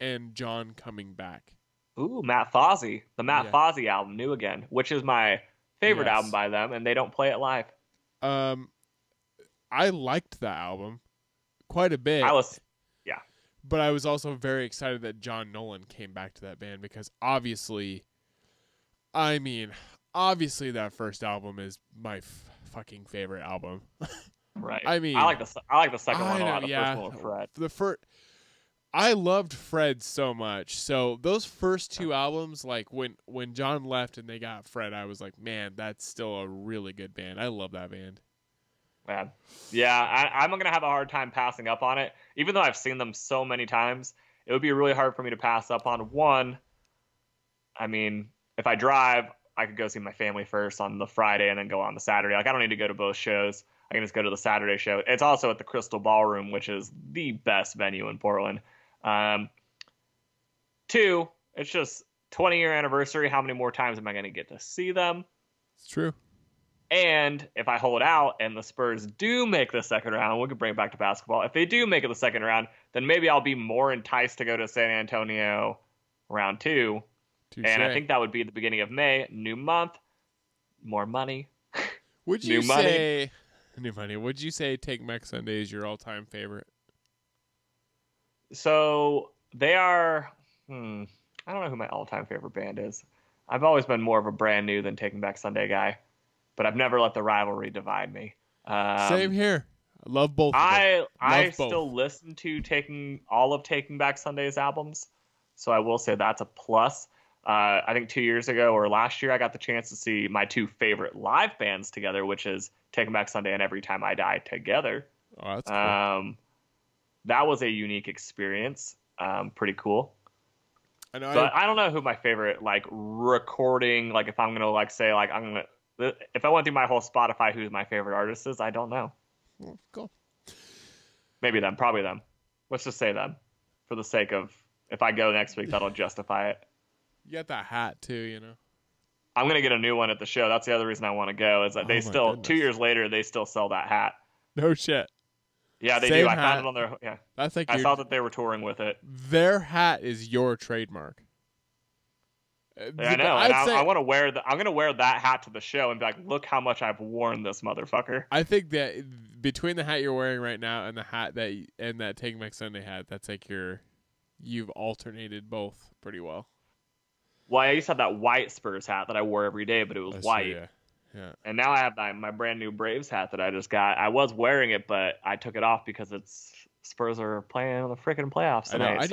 S1: and John coming back.
S2: Ooh, Matt Fozzy. The Matt Fozzy album, New Again, which is my favorite album by them, and they don't play it live.
S1: I liked that album quite a bit. But I was also very excited that John Nolan came back to that band because obviously that first album is my fucking favorite album.
S2: Right.
S1: I mean,
S2: I like the second one a lot. The first one with Fred.
S1: I loved Fred so much. So those first 2 albums, like when John left and they got Fred, I was like, man, that's still a really good band. I love that band.
S2: Man. Yeah, I'm going to have a hard time passing up on it. Even though I've seen them so many times, it would be really hard for me to pass up on. One, I mean, if I drive, I could go see my family first on the Friday and then go on the Saturday. Like, I don't need to go to both shows. I can just go to the Saturday show. It's also at the Crystal Ballroom, which is the best venue in Portland. 2, it's just 20-year anniversary. How many more times am I going to get to see them?
S1: It's true.
S2: And if I hold out and the Spurs do make the second round, we can bring it back to basketball. If they do make it the second round, then maybe I'll be more enticed to go to San Antonio round 2. Touché. And I think that would be the beginning of May. New month, more money.
S1: Would you say new money? Would you say Take Back Sunday is your all-time favorite?
S2: So they are. I don't know who my all-time favorite band is. I've always been more of a Brand New than Taking Back Sunday guy. But I've never let the rivalry divide me.
S1: Same here. I love both. I
S2: still listen to Taking Back Sunday's albums, so I will say that's a plus. I think 2 years ago or last year, I got the chance to see my 2 favorite live bands together, which is Taking Back Sunday and Every Time I Die together.
S1: Oh, that's cool.
S2: That was a unique experience. Pretty cool. I don't know who my favorite recording. If I'm gonna say I'm gonna. If I went through my whole Spotify, who's my favorite artist is, I don't know.
S1: Cool.
S2: Maybe them. Probably them. Let's just say them. For the sake of, if I go next week, that'll justify it.
S1: You got that hat, too, you know.
S2: I'm going to get a new one at the show. That's the other reason I want to go, is that they still, goodness. 2 years later, they still sell that hat.
S1: No shit.
S2: Yeah, they do. I found it on their,
S1: That's like
S2: I saw that they were touring with it.
S1: Their hat is your trademark.
S2: Yeah, I know. I want to wear I'm going to wear that hat to the show and be like, look how much I've worn this motherfucker.
S1: I think that between the hat you're wearing right now and the hat that Take Back Sunday hat, that's like you've alternated both pretty well.
S2: Well, I used to have that white Spurs hat that I wore every day, but it was white. True,
S1: yeah. And
S2: now I have my brand new Braves hat that I just got. I was wearing it, but I took it off because it's Spurs are playing in the freaking playoffs tonight.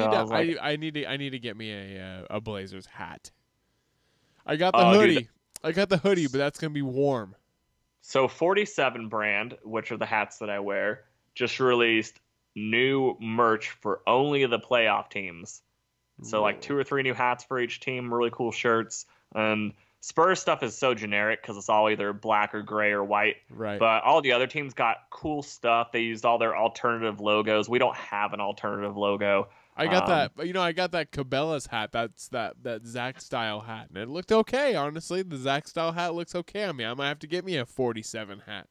S1: I need to get me a Blazers hat. I got the
S2: Oh,
S1: hoodie.
S2: dude.
S1: I got the hoodie, but that's gonna be warm.
S2: So 47 brand, which are the hats that I wear, just released new merch for only the playoff teams. So like 2 or 3 new hats for each team, really cool shirts. And Spurs stuff is so generic because it's all either black or gray or white.
S1: Right.
S2: But all the other teams got cool stuff. They used all their alternative logos. We don't have an alternative logo.
S1: I got that. I got that Cabela's hat. That's that Zach style hat, and it looked okay. Honestly, the Zach style hat looks okay on me. I might have to get me a 47 hat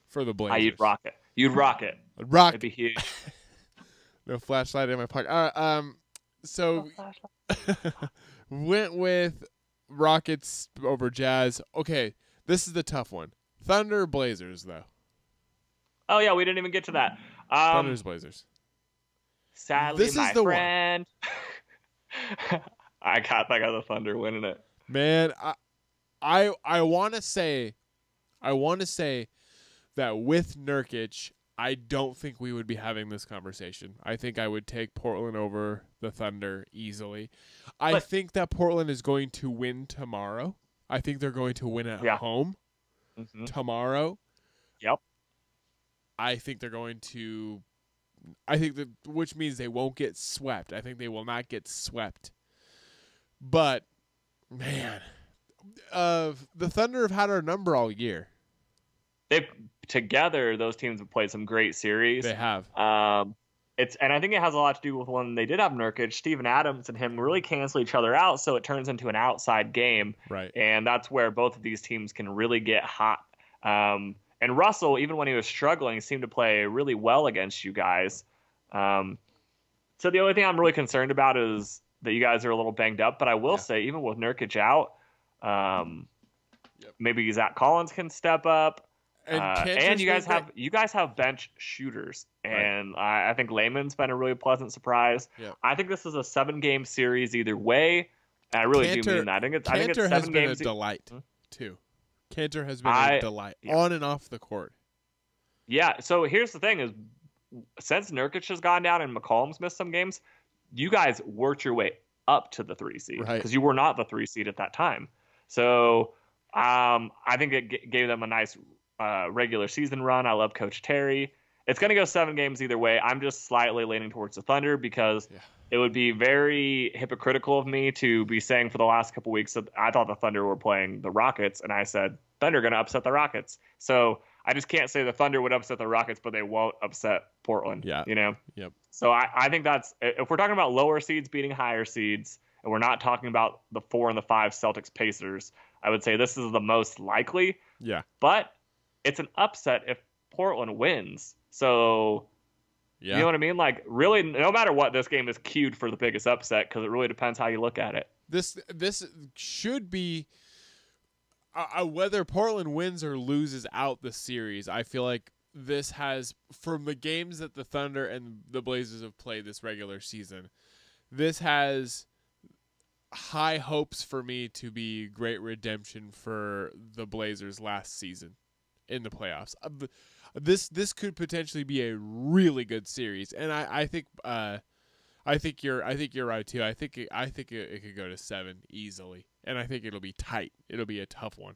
S1: for the Blazers.
S2: You'd rock it. You'd rock it.
S1: I'd rock.
S2: It'd be huge.
S1: No flashlight in my pocket. So went with Rockets over Jazz. Okay, this is the tough one. Thunder Blazers though.
S2: Oh yeah, we didn't even get to that.
S1: Thunder's Blazers.
S2: Sadly,
S1: this
S2: my
S1: is the
S2: friend. I got the Thunder winning it.
S1: Man, I want to say that with Nurkic, I don't think we would be having this conversation. I think I would take Portland over the Thunder easily. I think that Portland is going to win tomorrow. I think they're going to win at home tomorrow.
S2: Yep.
S1: I think they're going to. Which means they won't get swept. I think they will not get swept. But man, the Thunder have had our number all year.
S2: Together, those teams have played some great series.
S1: They have.
S2: And I think it has a lot to do with when they did have Nurkic, Steven Adams and him really cancel each other out, so it turns into an outside game.
S1: Right.
S2: And that's where both of these teams can really get hot. And Russell, even when he was struggling, seemed to play really well against you guys. So the only thing I'm really concerned about is that you guys are a little banged up. But I will say, even with Nurkic out, maybe Zach Collins can step up. And you guys have bench shooters, and I think Layman's been a really pleasant surprise.
S1: Yep.
S2: I think this is a 7-game series either way, and I really do mean that. I think it's 7 games.
S1: Has been a delight too. Cantor has been a delight on and off the court.
S2: Yeah. So here's the thing: is since Nurkic has gone down and McCollum's missed some games, you guys worked your way up to the 3 seed because you were not the 3 seed at that time. So I think it gave them a nice regular season run. I love Coach Terry. It's going to go 7 games either way. I'm just slightly leaning towards the Thunder because it would be very hypocritical of me to be saying for the last couple weeks that I thought the Thunder were playing the Rockets, and I said Thunder going to upset the Rockets. So I just can't say the Thunder would upset the Rockets, but they won't upset Portland.
S1: Yeah.
S2: You know?
S1: Yep.
S2: So I think that's, if we're talking about lower seeds beating higher seeds, and we're not talking about the 4 and the 5 Celtics Pacers, I would say this is the most likely.
S1: Yeah.
S2: But it's an upset if Portland wins. So, you know what I mean? Like, really, no matter what, this game is queued for the biggest upset because it really depends how you look at it.
S1: This should be whether Portland wins or loses out the series. I feel like this has, from the games that the Thunder and the Blazers have played this regular season, this has high hopes for me to be great redemption for the Blazers last season in the playoffs. This could potentially be a really good series, and I think you're right too. I think it could go to 7 easily, and I think it'll be tight. It'll be a tough one.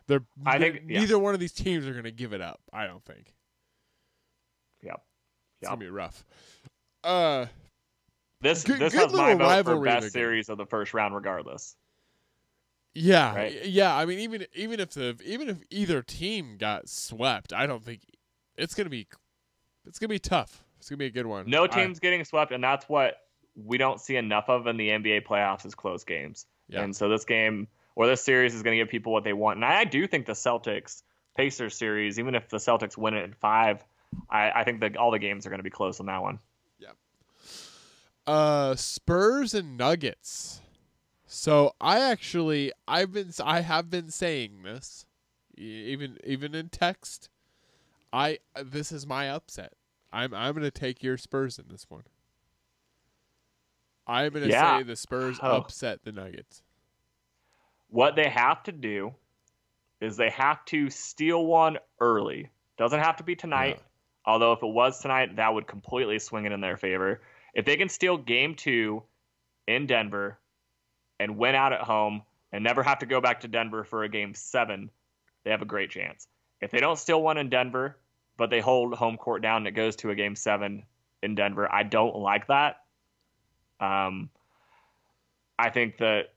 S1: Neither one of these teams are going to give it up. I don't think.
S2: Yep.
S1: It's gonna be rough.
S2: This has my vote for best series of the first round, regardless.
S1: Yeah,
S2: right?
S1: Yeah. I mean, even if either team got swept, I don't think it's gonna be tough. It's gonna be a good one.
S2: No team's getting swept, and that's what we don't see enough of in the NBA playoffs is close games. Yeah. And so this game or this series is going to give people what they want. And I do think the Celtics Pacers series, even if the Celtics win it in 5, I think that all the games are going to be close on that one.
S1: Yeah. Spurs and Nuggets. So I have been saying this, even in text. This is my upset. I'm going to take your Spurs in this one. I'm going to say the Spurs upset the Nuggets.
S2: What they have to do is they have to steal one early. Doesn't have to be tonight. Although if it was tonight, that would completely swing it in their favor. If they can steal game 2 in Denver and win out at home and never have to go back to Denver for a game 7, they have a great chance. If they don't steal one in Denver, but they hold home court down and it goes to a game 7 in Denver, I don't like that. I think that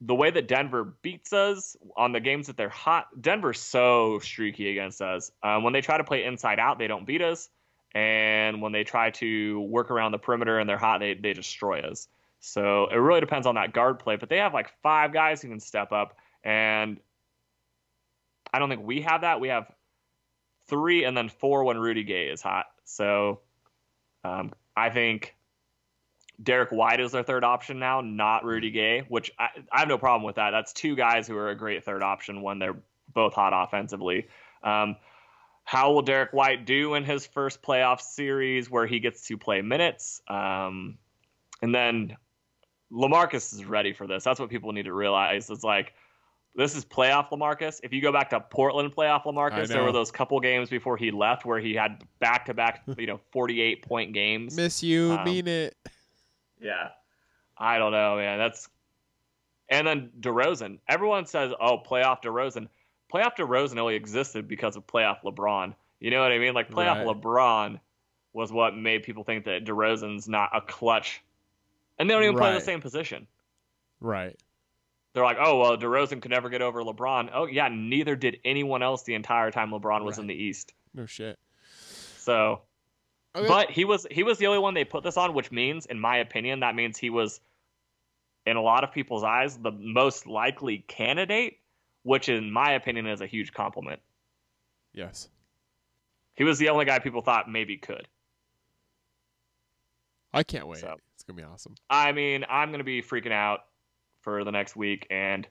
S2: the way that Denver beats us on the games that they're hot, Denver's so streaky against us. When they try to play inside out, they don't beat us. And when they try to work around the perimeter and they're hot, they destroy us. So it really depends on that guard play. But they have like 5 guys who can step up. And I don't think we have that. We have 3 and then 4 when Rudy Gay is hot. So I think Derek White is their third option now, not Rudy Gay, which I have no problem with that. That's 2 guys who are a great third option when they're both hot offensively. How will Derek White do in his first playoff series where he gets to play minutes? And then LaMarcus is ready for this. That's what people need to realize. It's like, this is playoff LaMarcus. If you go back to Portland playoff LaMarcus, there were those couple games before he left where he had back-to-back, 48-point games.
S1: Miss you, mean it.
S2: Yeah. I don't know, man. And then DeRozan. Everyone says, oh, playoff DeRozan. Playoff DeRozan only existed because of playoff LeBron. You know what I mean? Like, playoff LeBron was what made people think that DeRozan's not a clutch. And they don't even play the same position. Right. They're like, oh, well, DeRozan could never get over LeBron. Oh, yeah, neither did anyone else the entire time LeBron was in the East.
S1: No shit.
S2: So, but he was the only one they put this on, which means, in my opinion, that means he was, in a lot of people's eyes, the most likely candidate, which in my opinion is a huge compliment.
S1: Yes.
S2: He was the only guy people thought maybe could.
S1: I can't wait. So, it's going to be awesome.
S2: I mean, I'm going to be freaking out for the next week, and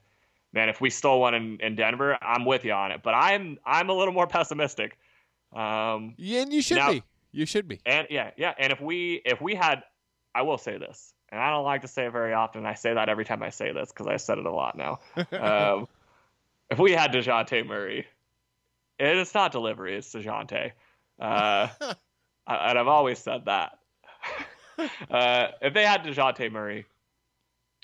S2: man, if we stole one in Denver, I'm with you on it. But I'm a little more pessimistic.
S1: Yeah, and you should be. You should be.
S2: And yeah. And if we had, I will say this, and I don't like to say it very often. I say that every time I say this because I said it a lot now. If we had DeJounte Murray, and it's not delivery, it's DeJounte. And I've always said that. If they had DeJounte Murray,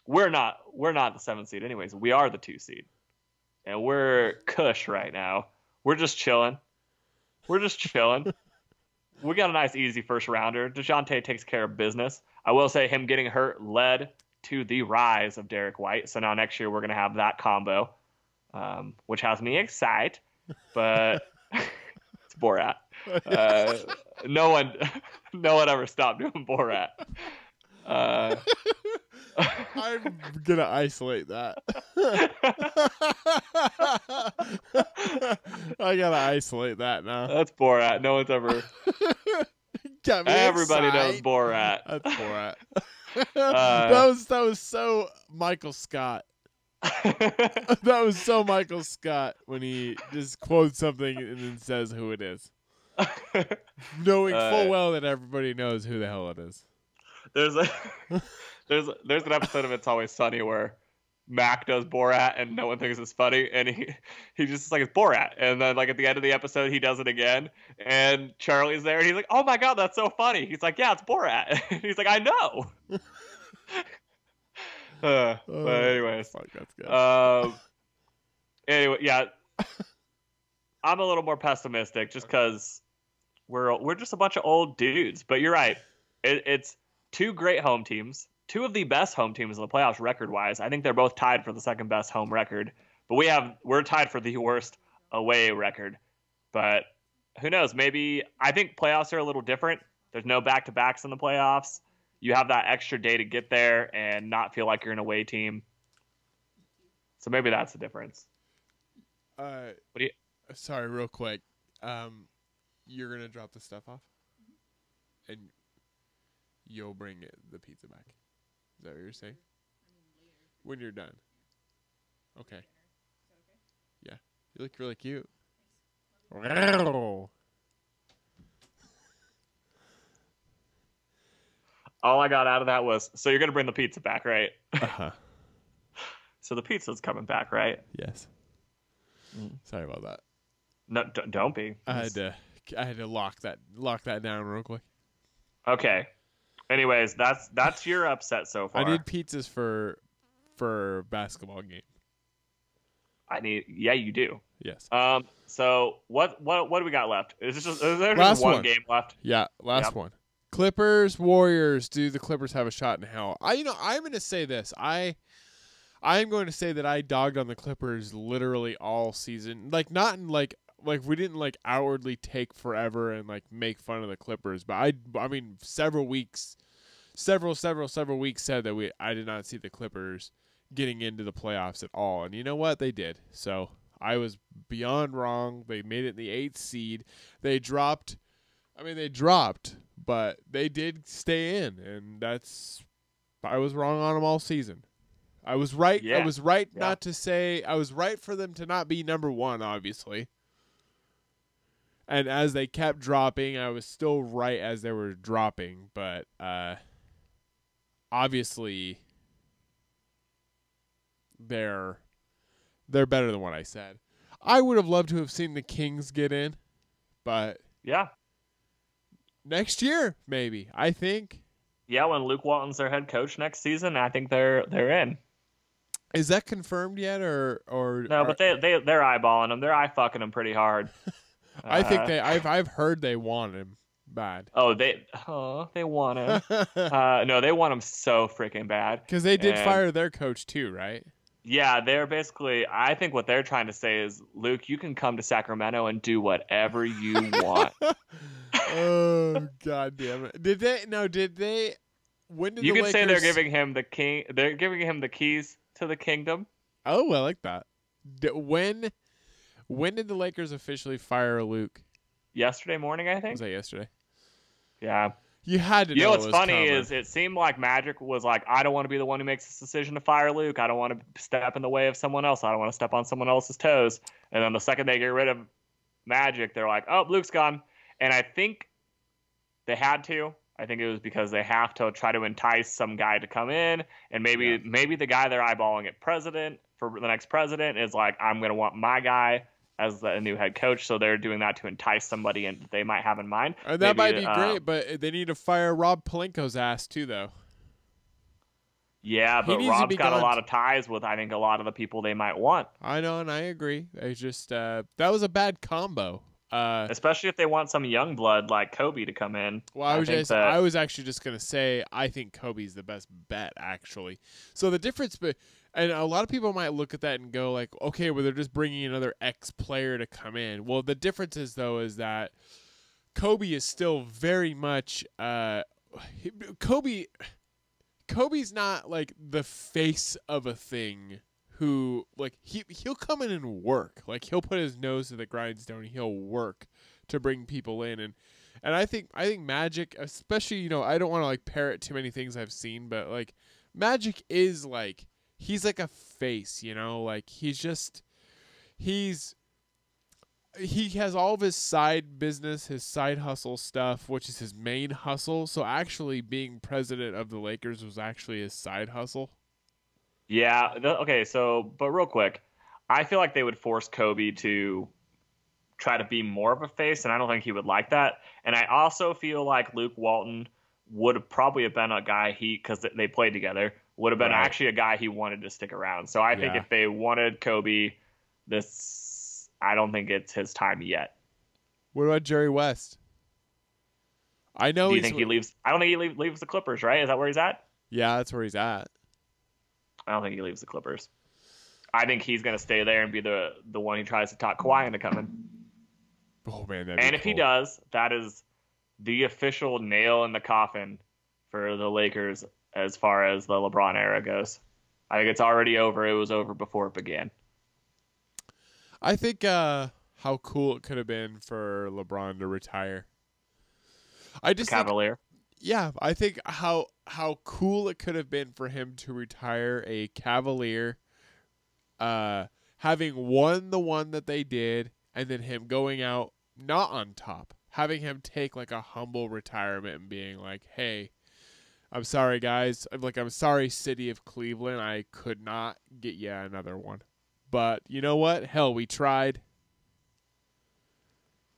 S2: we're not the 7th seed anyways. We are the 2 seed. And we're cush right now. We're just chilling. We got a nice, easy first rounder. DeJounte takes care of business. I will say him getting hurt led to the rise of Derek White. So now next year we're going to have that combo, which has me excited. But it's Borat. No one ever stopped doing Borat.
S1: I'm gonna isolate that. I gotta isolate that now.
S2: That's Borat. No one's ever. Everybody knows Borat.
S1: That's Borat. That was so Michael Scott. That was so Michael Scott when he just quotes something and then says who it is, knowing full well that everybody knows who the hell it is.
S2: There's an episode of It's Always Sunny where Mac does Borat and no one thinks it's funny, and he just like, it's Borat, and then like at the end of the episode he does it again, and Charlie's there and he's like, oh my god, that's so funny. He's like, yeah, it's Borat. He's like, I know. But anyways,
S1: fuck, that's good.
S2: Anyway, yeah, I'm a little more pessimistic just because we're just a bunch of old dudes. But you're right, it's 2 great home teams. 2 of the best home teams in the playoffs record-wise. I think they're both tied for the second best home record. But we're tied for the worst away record. But who knows? Maybe I think playoffs are a little different. There's no back-to-backs in the playoffs. You have that extra day to get there and not feel like you're an away team. So maybe that's the difference.
S1: Sorry, real quick. You're gonna drop the stuff off, and you'll bring the pizza back. Is that what you're saying? When you're done. Okay. Yeah. You look really cute.
S2: All I got out of that was, so you're going to bring the pizza back, right?
S1: Uh-huh.
S2: So the pizza's coming back, right?
S1: Yes. Sorry about that.
S2: No, don't be.
S1: I had to I had to lock that down real quick.
S2: Okay. Anyways, that's your upset so far.
S1: I need pizzas for basketball game.
S2: Yeah, you do.
S1: Yes.
S2: So what do we got left? Is there
S1: Last
S2: just one game left?
S1: Yeah, last one. Clippers, Warriors. Do the Clippers have a shot in hell? I'm going to say this. I'm going to say that I dogged on the Clippers literally all season. Like not in like we didn't like outwardly take forever and like make fun of the Clippers, but I mean several weeks said that I did not see the Clippers getting into the playoffs at all. And you know what? They did. So I was beyond wrong. They made it in the 8th seed. They dropped, but they did stay in, and I was wrong on them all season. I was right.
S2: Yeah.
S1: I was right not to say. I was right for them to not be number one, obviously. And as they kept dropping, I was still right as they were dropping. But obviously, they're better than what I said. I would have loved to have seen the Kings get in, but
S2: yeah,
S1: next year maybe. I think.
S2: Yeah, when Luke Walton's their head coach next season, I think they're in.
S1: Is that confirmed yet, or
S2: no? But they're eyeballing him. They're eye fucking him pretty hard.
S1: I think I've heard they want him bad.
S2: Oh, they want him. No, they want him so freaking bad.
S1: Because they did fire their coach too, right?
S2: Yeah, they're basically. I think what they're trying to say is, Luke, you can come to Sacramento and do whatever you want.
S1: Oh, God damn it! Did they? When did
S2: you
S1: the
S2: can
S1: Lakers...
S2: say they're giving him the king? They're giving him the keys to the kingdom.
S1: Oh, I like that. When did the Lakers officially fire Luke?
S2: Yesterday morning, I think.
S1: Was that yesterday?
S2: Yeah.
S1: You had to know.
S2: You know what's funny
S1: coming.
S2: is it seemed like Magic was like, I don't want to be the one who makes this decision to fire Luke. I don't want to step in the way of someone else. I don't want to step on someone else's toes. And then the second they get rid of Magic, they're like, oh, Luke's gone. And I think they had to. I think it was because they have to try to entice some guy to come in. And maybe the guy they're eyeballing at president for the next president is like, I'm going to want my guy as the new head coach, so they're doing that to entice somebody and they might have in mind.
S1: And that might be great, but they need to fire Rob Pelinka's ass too, though.
S2: Yeah, but Rob's got a lot of ties with, I think, a lot of the people they might want.
S1: I know, and I agree. It's just that was a bad combo.
S2: Especially if they want some young blood like Kobe to come in.
S1: Well, I was actually just gonna say I think Kobe's the best bet, actually. So the difference, and a lot of people might look at that and go like, okay, well they're just bringing another ex player to come in. Well, the difference is is that Kobe is still very much Kobe's not like the face of a thing. Who like he'll come in and work, like he'll put his nose to the grindstone. He'll work to bring people in, and I think Magic, especially, I don't want to like parrot too many things I've seen, but like Magic is like he's like a face, like he has all of his side business, his side hustle stuff, which is his main hustle. So actually being president of the Lakers was actually his side hustle.
S2: Yeah. Okay. But real quick, I feel like they would force Kobe to try to be more of a face, and I don't think he would like that. And I also feel like Luke Walton would probably have been a guy because they played together, would have been actually a guy he wanted to stick around. So I think if they wanted Kobe, I don't think it's his time yet.
S1: What about Jerry West? I know.
S2: Do you think he leaves? I don't think he leaves the Clippers, right? Is that where he's at?
S1: Yeah, that's where he's at.
S2: I don't think he leaves the Clippers. I think he's going to stay there and be the one who tries to talk Kawhi into coming.
S1: Oh, man.
S2: And if he does, that is the official nail in the coffin for the Lakers as far as the LeBron era goes. I think it's already over. It was over before it began.
S1: I think how cool it could have been for LeBron to retire.
S2: Cavalier.
S1: Yeah, I think how cool it could have been for him to retire a Cavalier, having won the one that they did, and then him going out not on top, having him take like a humble retirement and being like, hey, I'm sorry, guys. I'm sorry, city of Cleveland. I could not get you another one. But you know what? Hell, we tried.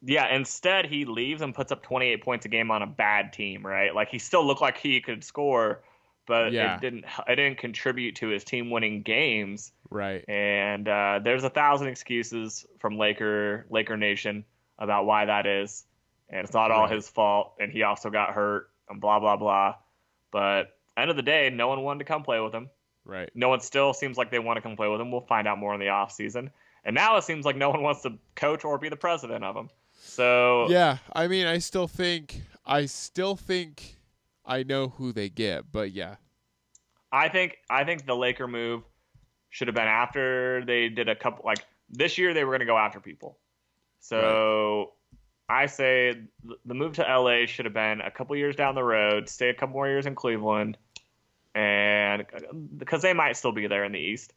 S2: Yeah, instead he leaves and puts up 28 points a game on a bad team, right? Like he still looked like he could score, but
S1: Yeah.
S2: it didn't contribute to his team winning games.
S1: Right.
S2: And there's 1,000 excuses from Laker Nation about why that is, and it's not all
S1: Right.
S2: his fault. And he also got hurt and blah blah blah. But end of the day, no one wanted to come play with him.
S1: Right.
S2: No one still seems like they want to come play with him. We'll find out more in the off season. And now it seems like no one wants to coach or be the president of him. So
S1: Yeah, I mean, I still think I know who they get, but yeah.
S2: I think the Laker move should have been after they did a couple, like this year they were going to go after people. So I say the move to LA should have been a couple years down the road, stay a couple more years in Cleveland, and because they might still be there in the East.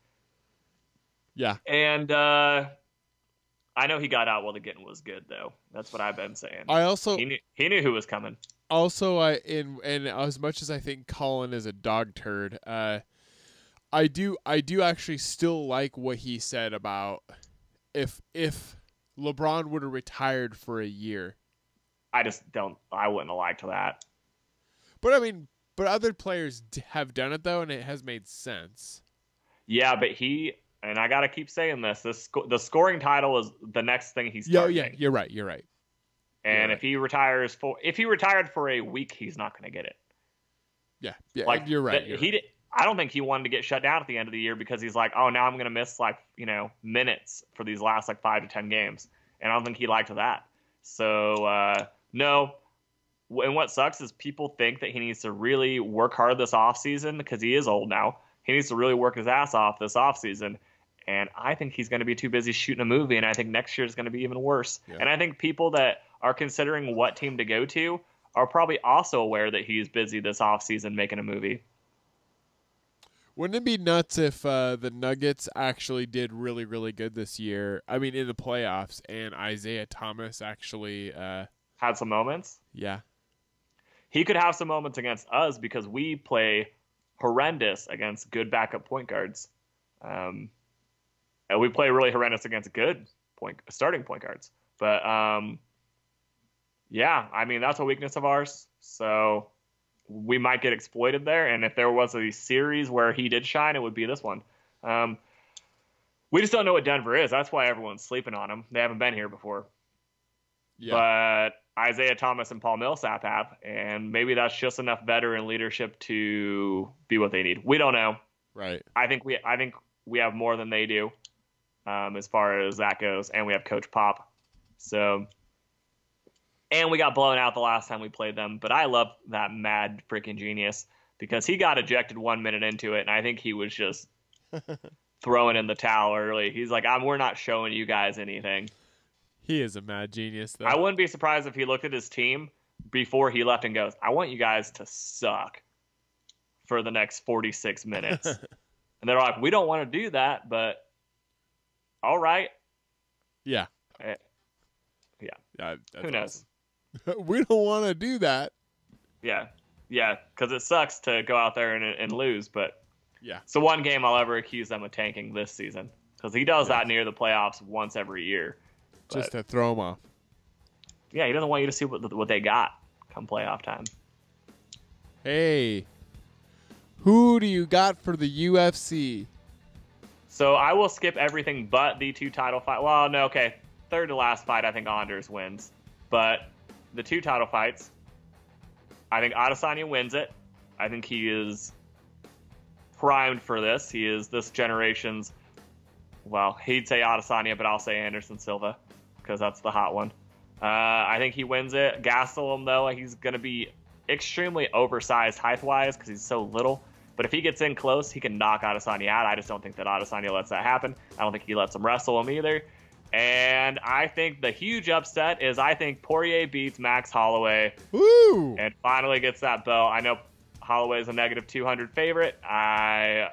S1: Yeah.
S2: And I know he got out while the getting was good, though. That's what I've been saying.
S1: I also
S2: he knew who was coming.
S1: Also, and as much as I think Colin is a dog turd, I do actually still like what he said about if LeBron would have retired for a year.
S2: I wouldn't have liked that.
S1: But I mean, other players have done it though, and it has made sense.
S2: Yeah, but and I gotta keep saying this. The scoring title is the next thing he's targeting.
S1: Yeah, you're right.
S2: And if he retired for a week, he's not going to get it.
S1: Yeah,
S2: like
S1: you're right.
S2: I don't think he wanted to get shut down at the end of the year because he's like, oh, now I'm going to miss minutes for these last 5 to 10 games, and I don't think he liked that. So no. And what sucks is people think that he needs to really work hard this offseason because he is old now. He needs to really work his ass off this offseason. And I think he's going to be too busy shooting a movie, and I think next year is going to be even worse. Yeah. And I think people that are considering what team to go to are probably also aware that he's busy this offseason making a movie.
S1: Wouldn't it be nuts if the Nuggets actually did really, really good this year? I mean, in the playoffs, and Isaiah Thomas actually
S2: had some moments?
S1: Yeah.
S2: He could have some moments against us because we play horrendous against good backup point guards. And we play really horrendous against good starting point guards. But, yeah, I mean, that's a weakness of ours. So we might get exploited there. And if there was a series where he did shine, it would be this one. We just don't know what Denver is. That's why everyone's sleeping on him. They haven't been here before. Yeah. But Isaiah Thomas and Paul Millsap have. And maybe that's just enough veteran leadership to be what they need. We don't know.
S1: Right.
S2: I think we have more than they do. As far as that goes, and we have Coach Pop. So, and we got blown out the last time we played them, but I love that mad freaking genius because he got ejected 1 minute into it, and I think he was just throwing in the towel early. He's like, we're not showing you guys anything.
S1: He is a mad genius, though.
S2: I wouldn't be surprised if he looked at his team before he left and goes, I want you guys to suck for the next 46 minutes. And they're like, we don't want to do that, but all right.
S1: Yeah.
S2: Yeah. Who knows?
S1: Awesome. We don't want to do that.
S2: Yeah. Yeah. Because it sucks to go out there and lose. But
S1: yeah,
S2: it's the one game I'll ever accuse them of tanking this season. Because he does that near the playoffs once every year. But,
S1: just to throw him off.
S2: Yeah. He doesn't want you to see what they got come playoff time.
S1: Hey. Who do you got for the UFC?
S2: So I will skip everything but the 2 title fight. Well, no, okay. Third to last fight, I think Anders wins. But the 2 title fights, I think Adesanya wins it. I think he is primed for this. He is this generation's, well, he'd say Adesanya, but I'll say Anderson Silva because that's the hot one. I think he wins it. Gastelum, though, he's going to be extremely oversized height-wise because he's so little. But if he gets in close, he can knock Adesanya out. I just don't think that Adesanya lets that happen. I don't think he lets him wrestle him either. And I think the huge upset is I think Poirier beats Max Holloway.
S1: Woo!
S2: And finally gets that belt. I know Holloway is a negative 200 favorite. I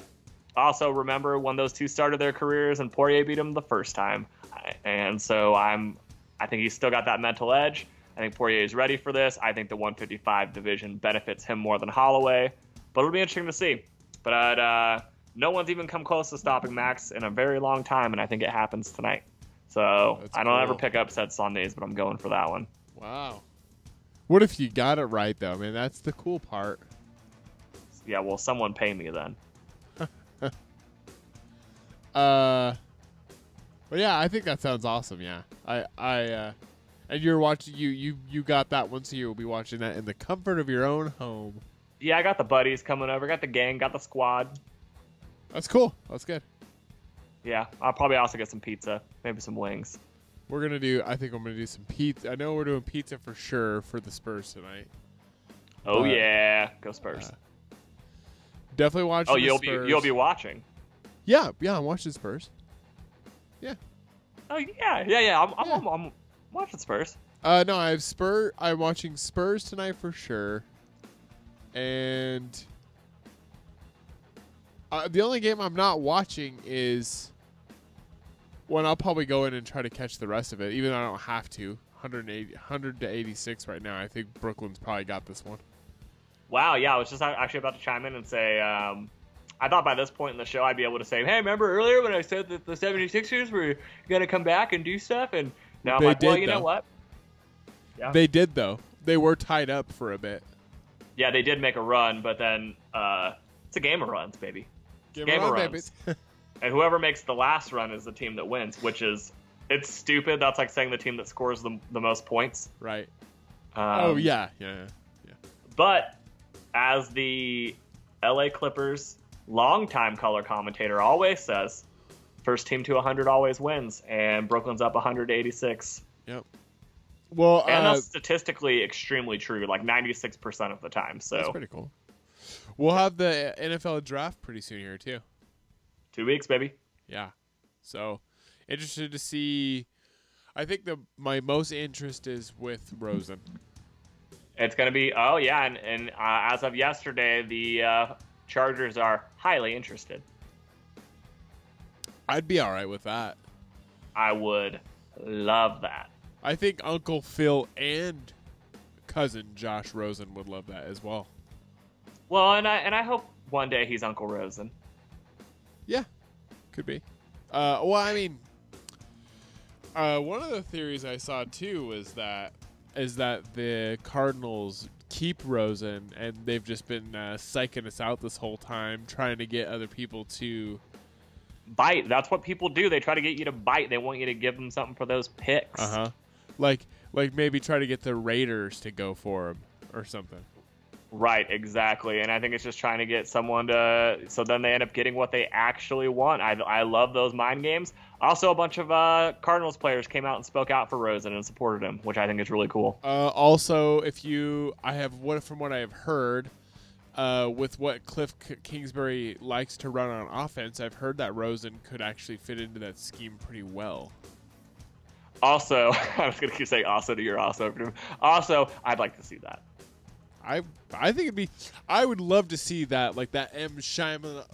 S2: also remember when those two started their careers and Poirier beat him the first time. And so I think he's still got that mental edge. I think Poirier is ready for this. I think the 155 division benefits him more than Holloway. But it'll be interesting to see. But no one's even come close to stopping Max in a very long time, and I think it happens tonight. So
S1: That's
S2: I don't ever
S1: cool.
S2: pick upset Sundays, but I'm going for that one.
S1: Wow. What if you got it right, though? Man, that's the cool part.
S2: Yeah, well, someone pay me then.
S1: But yeah, I think that sounds awesome. Yeah, and you're watching. You got that one, so you'll be watching that in the comfort of your own home.
S2: Yeah, I got the buddies coming over, got the gang, got the squad.
S1: That's cool. That's good.
S2: Yeah, I'll probably also get some pizza, maybe some wings.
S1: We're gonna do. I think I'm gonna do some pizza. I know we're doing pizza for sure for the Spurs tonight.
S2: Oh yeah, go Spurs.
S1: Definitely watching.
S2: Oh,
S1: the
S2: you'll be watching.
S1: Yeah, I'm watching Spurs. Yeah.
S2: Oh yeah. I'm watching Spurs.
S1: No, I'm watching Spurs tonight for sure. And the only game I'm not watching is one I'll probably go in and try to catch the rest of it, even though I don't have to. 100 to 86 right now. I think Brooklyn's probably got this one.
S2: Wow, yeah, I was just actually about to chime in and say, I thought by this point in the show I'd be able to say, hey, remember earlier when I said that the 76ers were going to come back and do stuff? And now I'm like, well, you know what? Yeah.
S1: They did, though. They were tied up for a bit.
S2: Yeah, they did make a run, but then it's a game of runs, baby. Game of runs. And whoever makes the last run is the team that wins, which is, it's stupid. That's like saying the team that scores the most points.
S1: Right. Yeah.
S2: But as the LA Clippers longtime color commentator always says, first team to 100 always wins, and Brooklyn's up 186.
S1: Yep. Well,
S2: and that's statistically extremely true, like 96% of the time. So
S1: that's pretty cool. We'll have the NFL draft pretty soon here too.
S2: 2 weeks, baby.
S1: Yeah. So interested to see. I think my most interest is with Rosen.
S2: It's going to be, and as of yesterday, the Chargers are highly interested.
S1: I'd be all right with that.
S2: I would love that.
S1: I think Uncle Phil and cousin Josh Rosen would love that as well.
S2: Well, and I hope one day he's Uncle Rosen.
S1: Yeah, could be. Well, I mean, one of the theories I saw too is that the Cardinals keep Rosen, and they've just been psyching us out this whole time, trying to get other people to
S2: bite. That's what people do. They try to get you to bite. They want you to give them something for those picks.
S1: Like maybe try to get the Raiders to go for him or something.
S2: Right, exactly. And I think it's just trying to get someone to, so then they end up getting what they actually want. I love those mind games. Also, a bunch of Cardinals players came out and spoke out for Rosen and supported him, which I think is really cool.
S1: Also, from what I have heard, with what Cliff Kingsbury likes to run on offense, I've heard that Rosen could actually fit into that scheme pretty well.
S2: Also, I was going to keep saying also to your also. Also, I'd like to see that.
S1: I think it'd be. I would love to see that, like that M. Shyamalan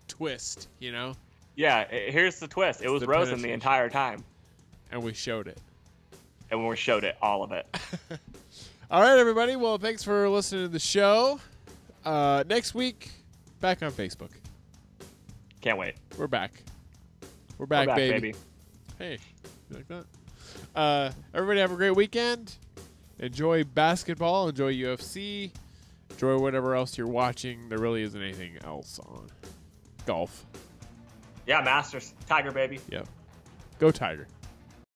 S1: twist, you know?
S2: Yeah, here's the twist. It was Rosen the entire time.
S1: And we showed it.
S2: And we showed it, all of it.
S1: All right, everybody. Well, thanks for listening to the show. Next week, back on Facebook.
S2: Can't wait.
S1: We're back. We're back, baby. Hey, you like that? Everybody have a great weekend. Enjoy basketball. Enjoy UFC. Enjoy whatever else you're watching. There really isn't anything else on. Golf.
S2: Yeah, Masters. Tiger, baby.
S1: Yep. Go Tiger.